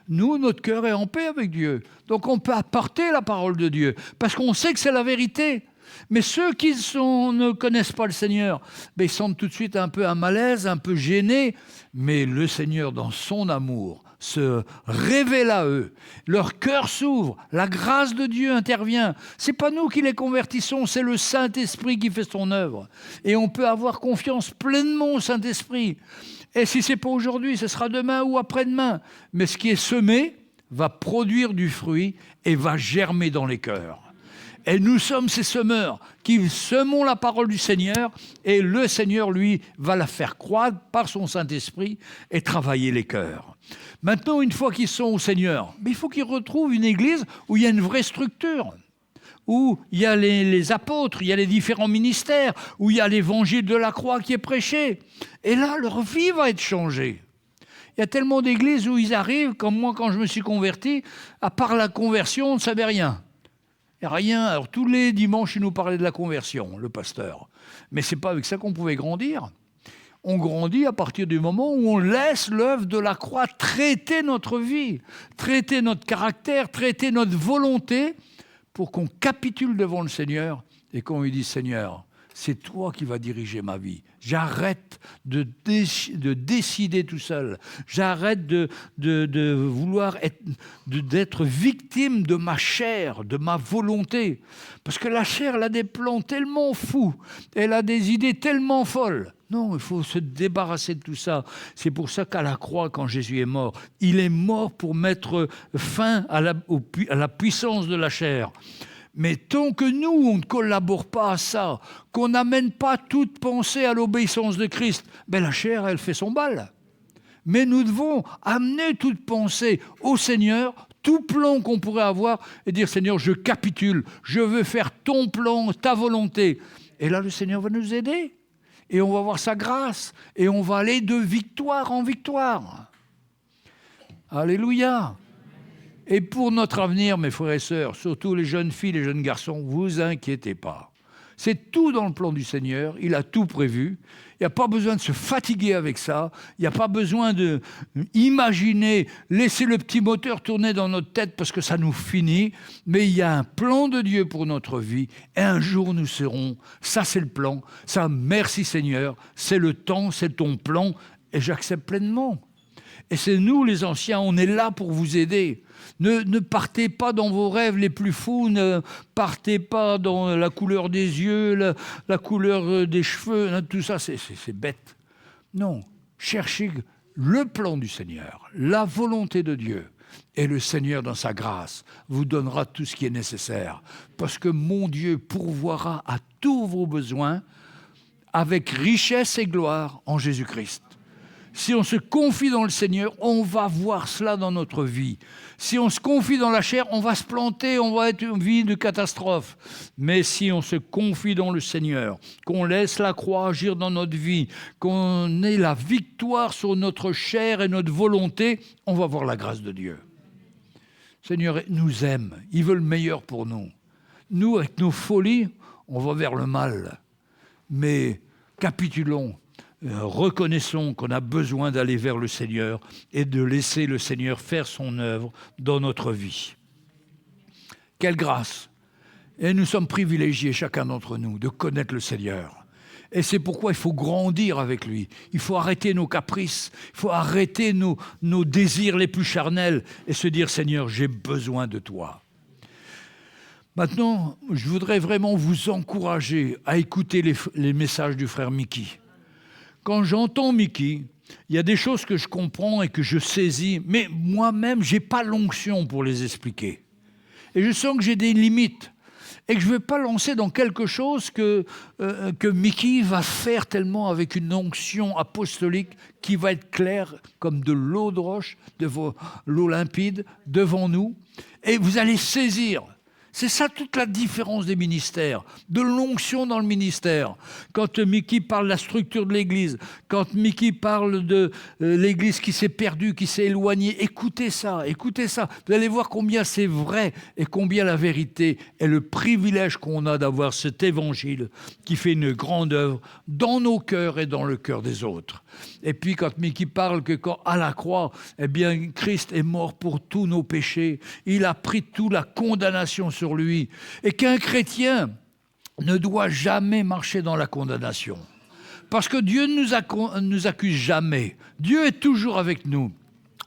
Nous, notre cœur est en paix avec Dieu. Donc on peut apporter la parole de Dieu, parce qu'on sait que c'est la vérité. Mais ceux qui ne connaissent pas le Seigneur, ils sentent tout de suite un peu un malaise, un peu gênés. Mais le Seigneur, dans son amour, se révèle à eux. Leur cœur s'ouvre, la grâce de Dieu intervient. Ce n'est pas nous qui les convertissons, c'est le Saint-Esprit qui fait son œuvre. Et on peut avoir confiance pleinement au Saint-Esprit. Et si ce n'est pas aujourd'hui, ce sera demain ou après-demain. Mais ce qui est semé va produire du fruit et va germer dans les cœurs. Et nous sommes ces semeurs qui semons la parole du Seigneur et le Seigneur, lui, va la faire croître par son Saint-Esprit et travailler les cœurs. Maintenant, une fois qu'ils sont au Seigneur, il faut qu'ils retrouvent une église où il y a une vraie structure, où il y a les apôtres, il y a les différents ministères, où il y a l'évangile de la croix qui est prêché. Et là, leur vie va être changée. Il y a tellement d'églises où ils arrivent, comme moi quand je me suis converti, à part la conversion, on ne savait rien. Il n'y a rien. Alors tous les dimanches, il nous parlait de la conversion, le pasteur. Mais ce n'est pas avec ça qu'on pouvait grandir. On grandit à partir du moment où on laisse l'œuvre de la croix traiter notre vie, traiter notre caractère, traiter notre volonté, pour qu'on capitule devant le Seigneur et qu'on lui dise « Seigneur, c'est toi qui vas diriger ma vie. J'arrête de décider tout seul. J'arrête de vouloir d'être victime de ma chair, de ma volonté. Parce que la chair, elle a des plans tellement fous, elle a des idées tellement folles. Non, il faut se débarrasser de tout ça. C'est pour ça qu'à la croix, quand Jésus est mort, il est mort pour mettre fin à la puissance de la chair. Mais tant que nous, on ne collabore pas à ça, qu'on n'amène pas toute pensée à l'obéissance de Christ, la chair, elle fait son bal. Mais nous devons amener toute pensée au Seigneur, tout plan qu'on pourrait avoir, et dire « Seigneur, je capitule, je veux faire ton plan, ta volonté. » Et là, le Seigneur va nous aider. Et on va voir sa grâce. Et on va aller de victoire en victoire. Alléluia. Et pour notre avenir, mes frères et sœurs, surtout les jeunes filles, les jeunes garçons, vous inquiétez pas. C'est tout dans le plan du Seigneur. Il a tout prévu. Il n'y a pas besoin de se fatiguer avec ça. Il n'y a pas besoin d'imaginer, laisser le petit moteur tourner dans notre tête parce que ça nous finit. Mais il y a un plan de Dieu pour notre vie. Et un jour, nous serons. Ça, c'est le plan. Ça, merci Seigneur. C'est le temps, c'est ton plan. Et j'accepte pleinement. Et c'est nous, les anciens, on est là pour vous aider. Ne partez pas dans vos rêves les plus fous, ne partez pas dans la couleur des yeux, la couleur des cheveux, tout ça, c'est bête. Non, cherchez le plan du Seigneur, la volonté de Dieu. Et le Seigneur, dans sa grâce, vous donnera tout ce qui est nécessaire. Parce que mon Dieu pourvoira à tous vos besoins avec richesse et gloire en Jésus-Christ. Si on se confie dans le Seigneur, on va voir cela dans notre vie. Si on se confie dans la chair, on va se planter, on va être une vie de catastrophe. Mais si on se confie dans le Seigneur, qu'on laisse la croix agir dans notre vie, qu'on ait la victoire sur notre chair et notre volonté, on va voir la grâce de Dieu. Le Seigneur nous aime, il veut le meilleur pour nous. Nous, avec nos folies, on va vers le mal. Mais capitulons. Reconnaissons qu'on a besoin d'aller vers le Seigneur et de laisser le Seigneur faire son œuvre dans notre vie. Quelle grâce! Et nous sommes privilégiés, chacun d'entre nous, de connaître le Seigneur. Et c'est pourquoi il faut grandir avec lui. Il faut arrêter nos caprices, il faut arrêter nos désirs les plus charnels et se dire « Seigneur, j'ai besoin de toi ». Maintenant, je voudrais vraiment vous encourager à écouter les messages du frère Mickey. Quand j'entends Mickey, il y a des choses que je comprends et que je saisis, mais moi-même, je n'ai pas l'onction pour les expliquer. Et je sens que j'ai des limites et que je ne vais pas lancer dans quelque chose que Mickey va faire tellement avec une onction apostolique qui va être claire comme de l'eau de roche, de l'eau limpide devant nous. Et vous allez saisir. C'est ça toute la différence des ministères, de l'onction dans le ministère. Quand Mickey parle de la structure de l'Église, quand Mickey parle de l'Église qui s'est perdue, qui s'est éloignée, écoutez ça. Vous allez voir combien c'est vrai et combien la vérité est le privilège qu'on a d'avoir cet évangile qui fait une grande œuvre dans nos cœurs et dans le cœur des autres. Et puis quand Mickey parle que quand à la croix, eh bien Christ est mort pour tous nos péchés, il a pris toute la condamnation sur lui, et qu'un chrétien ne doit jamais marcher dans la condamnation. Parce que Dieu ne nous accuse jamais. Dieu est toujours avec nous.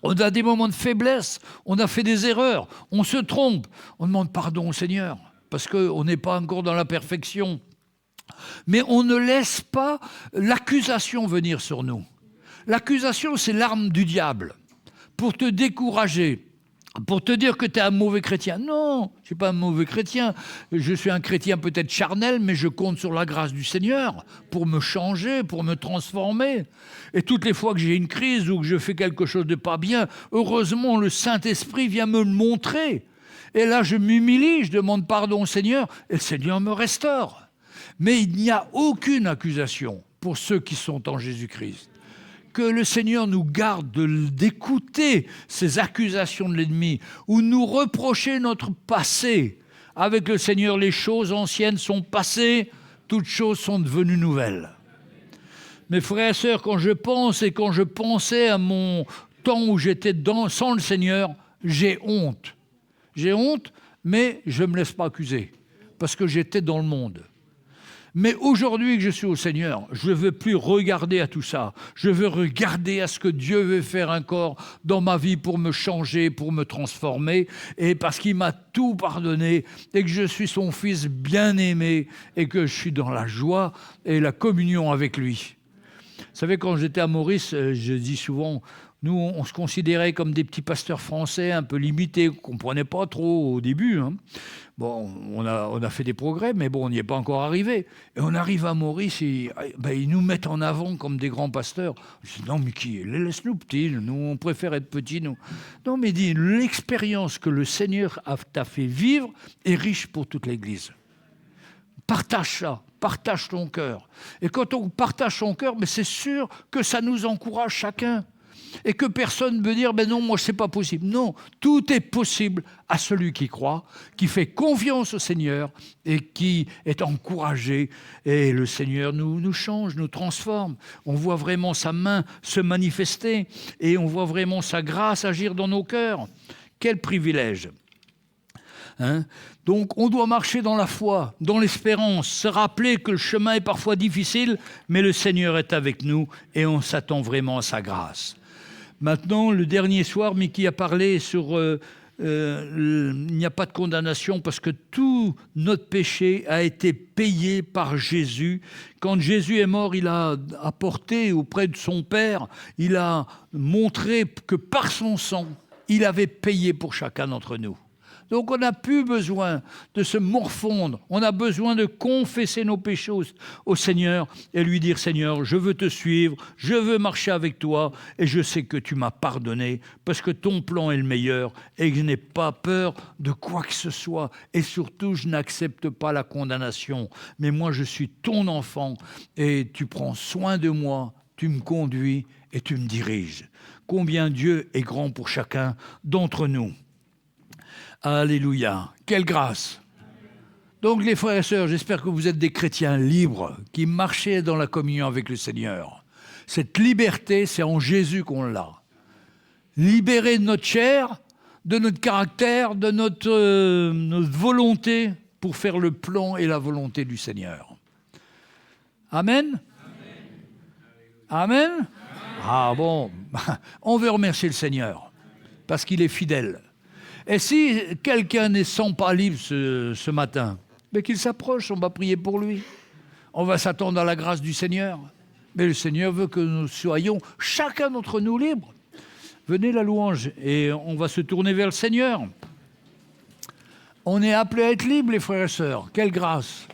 On a des moments de faiblesse, on a fait des erreurs, on se trompe, on demande pardon au Seigneur, parce qu'on n'est pas encore dans la perfection. Mais on ne laisse pas l'accusation venir sur nous. L'accusation, c'est l'arme du diable pour te décourager, pour te dire que tu es un mauvais chrétien. Non, je ne suis pas un mauvais chrétien. Je suis un chrétien peut-être charnel, mais je compte sur la grâce du Seigneur pour me changer, pour me transformer. Et toutes les fois que j'ai une crise ou que je fais quelque chose de pas bien, heureusement, le Saint-Esprit vient me le montrer. Et là, je m'humilie, je demande pardon au Seigneur, et le Seigneur me restaure. Mais il n'y a aucune accusation pour ceux qui sont en Jésus-Christ. Que le Seigneur nous garde d'écouter ces accusations de l'ennemi ou nous reprocher notre passé. Avec le Seigneur, les choses anciennes sont passées, toutes choses sont devenues nouvelles. Mes frères et sœurs, quand je pense et quand je pensais à mon temps où j'étais sans le Seigneur, j'ai honte. J'ai honte, mais je ne me laisse pas accuser parce que j'étais dans le monde. Mais aujourd'hui que je suis au Seigneur, je ne veux plus regarder à tout ça. Je veux regarder à ce que Dieu veut faire encore dans ma vie pour me changer, pour me transformer. Et parce qu'il m'a tout pardonné et que je suis son fils bien-aimé et que je suis dans la joie et la communion avec lui. Vous savez, quand j'étais à Maurice, je dis souvent... Nous, on se considérait comme des petits pasteurs français un peu limités, qu'on ne comprenait pas trop au début. Hein. Bon, on a fait des progrès, mais bon, on n'y est pas encore arrivé. Et on arrive à Maurice, et ils nous mettent en avant comme des grands pasteurs. Je dis, non, mais laisse-nous petits, nous, on préfère être petits, nous. Non, mais dis, l'expérience que le Seigneur t'a fait vivre est riche pour toute l'Église. Partage ça, partage ton cœur. Et quand on partage son cœur, mais c'est sûr que ça nous encourage chacun. Et que personne ne veut dire, ben non, moi, c'est pas possible. Non, tout est possible à celui qui croit, qui fait confiance au Seigneur et qui est encouragé. Et le Seigneur nous change, nous transforme. On voit vraiment sa main se manifester et on voit vraiment sa grâce agir dans nos cœurs. Quel privilège! Donc, on doit marcher dans la foi, dans l'espérance, se rappeler que le chemin est parfois difficile, mais le Seigneur est avec nous et on s'attend vraiment à sa grâce. Maintenant, le dernier soir, Mickey a parlé sur il n'y a pas de condamnation parce que tout notre péché a été payé par Jésus. Quand Jésus est mort, il a apporté auprès de son Père, il a montré que par son sang, il avait payé pour chacun d'entre nous. Donc on n'a plus besoin de se morfondre, on a besoin de confesser nos péchés au Seigneur et lui dire « Seigneur, je veux te suivre, je veux marcher avec toi et je sais que tu m'as pardonné parce que ton plan est le meilleur et que je n'ai pas peur de quoi que ce soit et surtout je n'accepte pas la condamnation. Mais moi je suis ton enfant et tu prends soin de moi, tu me conduis et tu me diriges. » Combien Dieu est grand pour chacun d'entre nous. Alléluia. Quelle grâce. Donc les frères et sœurs, j'espère que vous êtes des chrétiens libres qui marchaient dans la communion avec le Seigneur. Cette liberté, c'est en Jésus qu'on l'a. Libéré de notre chair, de notre caractère, de notre volonté pour faire le plan et la volonté du Seigneur. Amen. Amen. Amen. Ah bon, on veut remercier le Seigneur parce qu'il est fidèle. Et si quelqu'un ne sent pas libre ce matin, mais qu'il s'approche, on va prier pour lui. On va s'attendre à la grâce du Seigneur. Mais le Seigneur veut que nous soyons, chacun d'entre nous, libres. Venez la louange et on va se tourner vers le Seigneur. On est appelés à être libres, les frères et sœurs. Quelle grâce!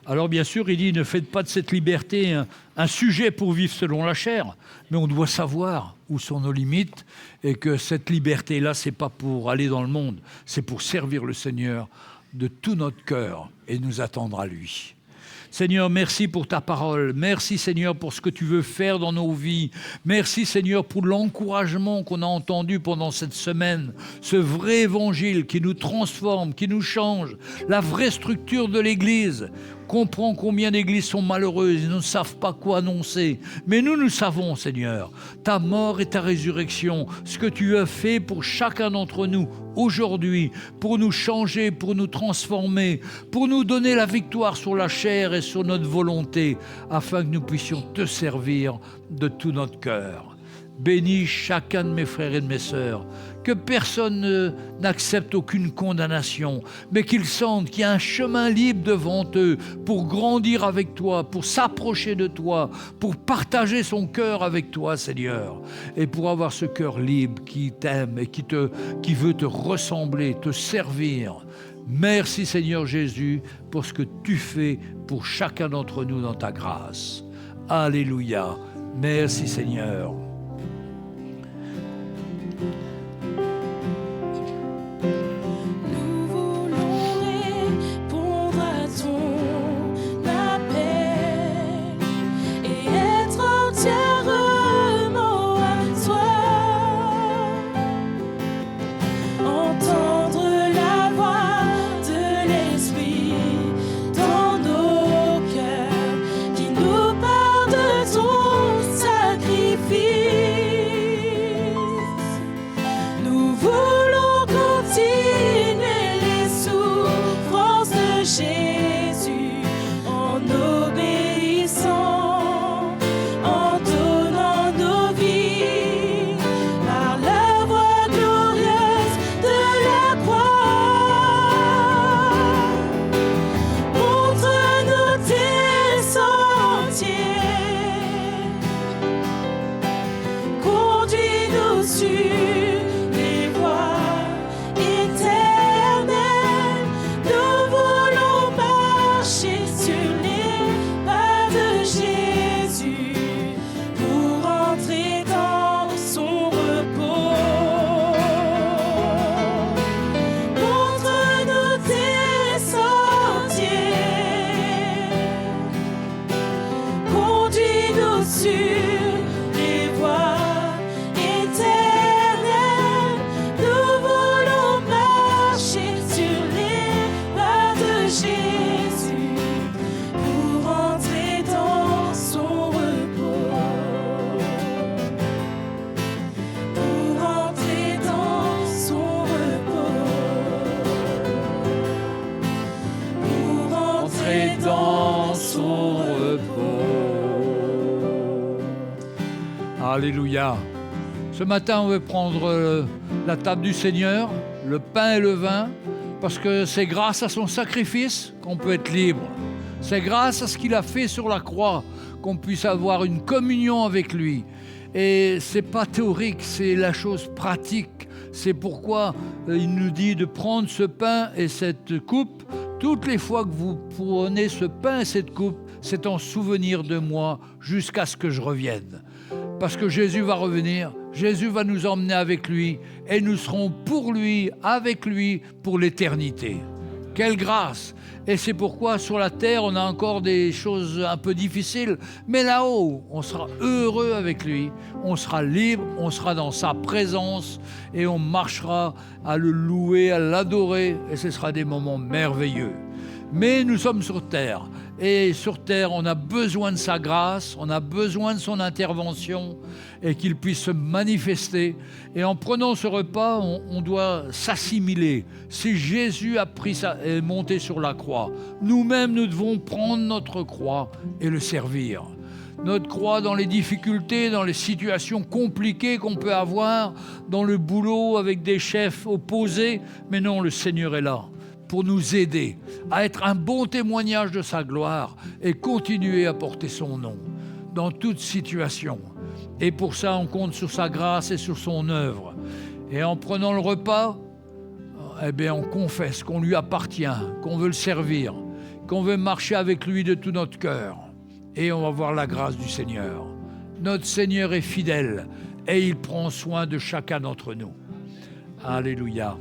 Alors bien sûr, il dit, ne faites pas de cette liberté un sujet pour vivre selon la chair, mais on doit savoir où sont nos limites et que cette liberté-là, c'est pas pour aller dans le monde, c'est pour servir le Seigneur de tout notre cœur et nous attendre à lui. Seigneur, merci pour ta parole. Merci, Seigneur, pour ce que tu veux faire dans nos vies. Merci, Seigneur, pour l'encouragement qu'on a entendu pendant cette semaine. Ce vrai évangile qui nous transforme, qui nous change. La vraie structure de l'Église. Comprends combien d'églises sont malheureuses, ils ne savent pas quoi annoncer. Mais nous savons, Seigneur, ta mort et ta résurrection, ce que tu as fait pour chacun d'entre nous aujourd'hui, pour nous changer, pour nous transformer, pour nous donner la victoire sur la chair et sur notre volonté, afin que nous puissions te servir de tout notre cœur. Bénis chacun de mes frères et de mes sœurs, que personne n'accepte aucune condamnation, mais qu'ils sentent qu'il y a un chemin libre devant eux pour grandir avec toi, pour s'approcher de toi, pour partager son cœur avec toi, Seigneur, et pour avoir ce cœur libre qui t'aime et qui veut te ressembler, te servir. Merci, Seigneur Jésus, pour ce que tu fais pour chacun d'entre nous dans ta grâce. Alléluia. Merci, Seigneur. Nous voulons et dans son repos. Alléluia. Ce matin, on veut prendre la table du Seigneur, le pain et le vin, parce que c'est grâce à son sacrifice qu'on peut être libre. C'est grâce à ce qu'il a fait sur la croix qu'on puisse avoir une communion avec lui. Et c'est pas théorique, c'est la chose pratique. C'est pourquoi il nous dit de prendre ce pain et cette coupe. Toutes les fois que vous prenez ce pain et cette coupe, c'est en souvenir de moi jusqu'à ce que je revienne. Parce que Jésus va revenir, Jésus va nous emmener avec lui et nous serons pour lui, avec lui, pour l'éternité. Quelle grâce! Et c'est pourquoi sur la terre, on a encore des choses un peu difficiles, mais là-haut, on sera heureux avec lui, on sera libre, on sera dans sa présence et on marchera à le louer, à l'adorer, et ce sera des moments merveilleux. Mais nous sommes sur terre, et sur terre, on a besoin de sa grâce, on a besoin de son intervention, et qu'il puisse se manifester. Et en prenant ce repas, on doit s'assimiler. Si Jésus est monté sur la croix, nous-mêmes, nous devons prendre notre croix et le servir. Notre croix dans les difficultés, dans les situations compliquées qu'on peut avoir, dans le boulot avec des chefs opposés, mais non, le Seigneur est là pour nous aider à être un bon témoignage de sa gloire et continuer à porter son nom dans toute situation. Et pour ça, on compte sur sa grâce et sur son œuvre. Et en prenant le repas, eh bien, on confesse qu'on lui appartient, qu'on veut le servir, qu'on veut marcher avec lui de tout notre cœur. Et on va voir la grâce du Seigneur. Notre Seigneur est fidèle et il prend soin de chacun d'entre nous. Alléluia.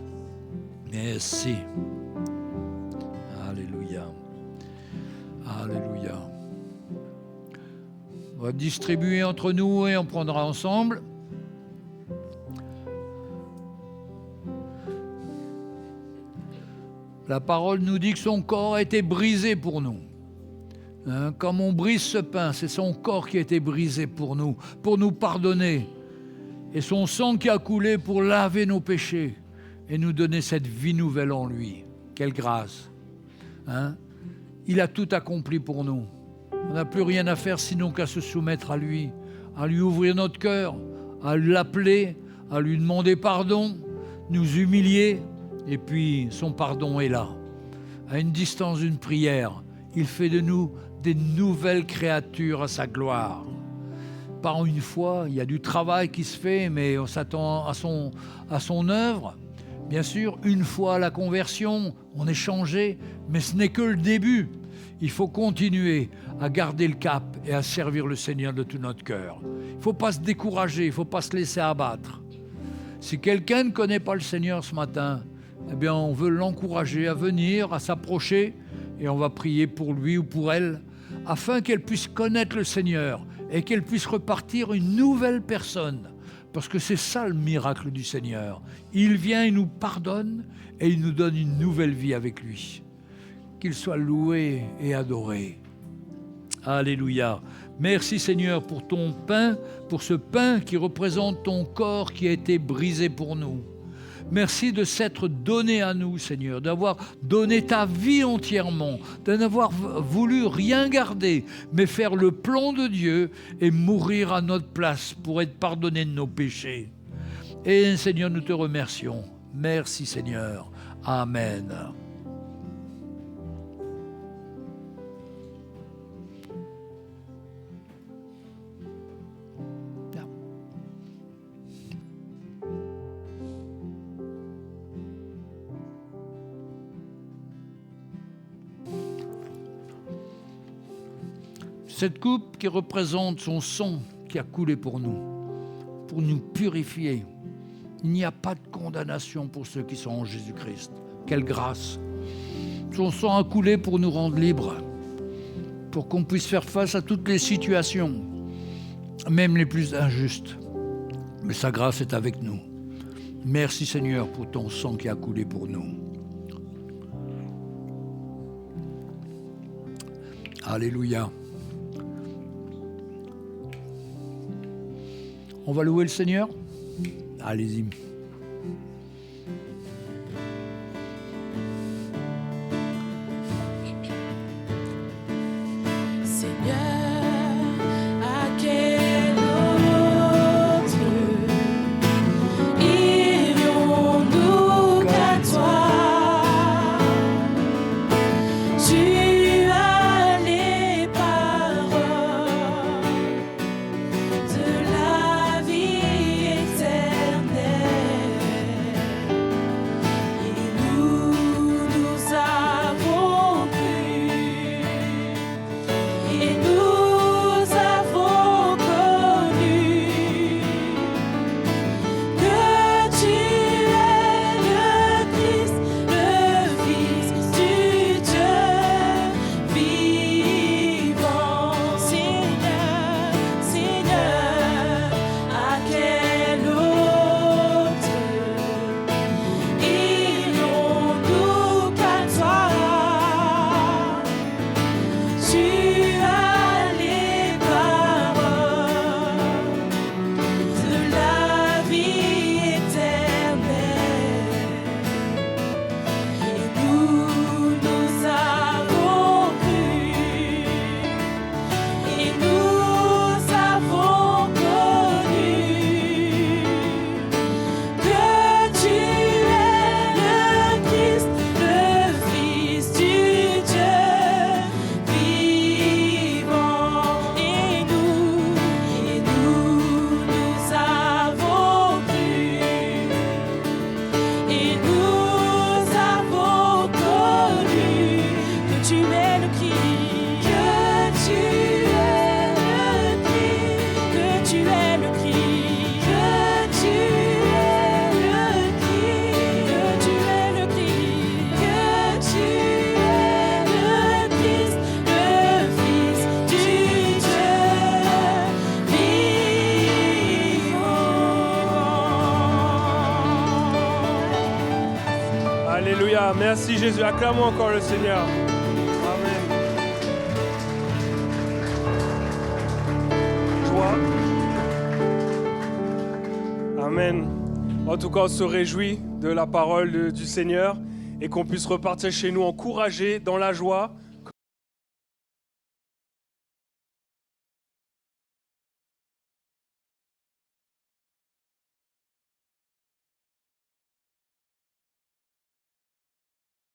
Merci. Alléluia. Alléluia. On va distribuer entre nous et on prendra ensemble. La parole nous dit que son corps a été brisé pour nous. Comme on brise ce pain, c'est son corps qui a été brisé pour nous pardonner. Et son sang qui a coulé pour laver nos péchés et nous donner cette vie nouvelle en lui. Quelle grâce! Il a tout accompli pour nous. On n'a plus rien à faire sinon qu'à se soumettre à lui ouvrir notre cœur, à l'appeler, à lui demander pardon, nous humilier, et puis son pardon est là. À une distance d'une prière, il fait de nous des nouvelles créatures à sa gloire. Par une fois, il y a du travail qui se fait, mais on s'attend à son œuvre. Bien sûr, une fois la conversion, on est changé, mais ce n'est que le début. Il faut continuer à garder le cap et à servir le Seigneur de tout notre cœur. Il ne faut pas se décourager, il ne faut pas se laisser abattre. Si quelqu'un ne connaît pas le Seigneur ce matin, eh bien, on veut l'encourager à venir, à s'approcher, et on va prier pour lui ou pour elle, afin qu'elle puisse connaître le Seigneur et qu'elle puisse repartir une nouvelle personne. Parce que c'est ça le miracle du Seigneur. Il vient, il nous pardonne et il nous donne une nouvelle vie avec lui. Qu'il soit loué et adoré. Alléluia. Merci Seigneur pour ton pain, pour ce pain qui représente ton corps qui a été brisé pour nous. Merci de s'être donné à nous, Seigneur, d'avoir donné ta vie entièrement, de n'avoir voulu rien garder, mais faire le plan de Dieu et mourir à notre place pour être pardonné de nos péchés. Et Seigneur, nous te remercions. Merci Seigneur. Amen. Cette coupe qui représente son sang qui a coulé pour nous purifier. Il n'y a pas de condamnation pour ceux qui sont en Jésus-Christ. Quelle grâce! Son sang a coulé pour nous rendre libres, pour qu'on puisse faire face à toutes les situations, même les plus injustes. Mais sa grâce est avec nous. Merci Seigneur pour ton sang qui a coulé pour nous. Alléluia. On va louer le Seigneur? Allez-y. Merci Jésus. Acclamons encore le Seigneur. Amen. Joie. Amen. En tout cas, on se réjouit de la parole du Seigneur et qu'on puisse repartir chez nous encouragés dans la joie,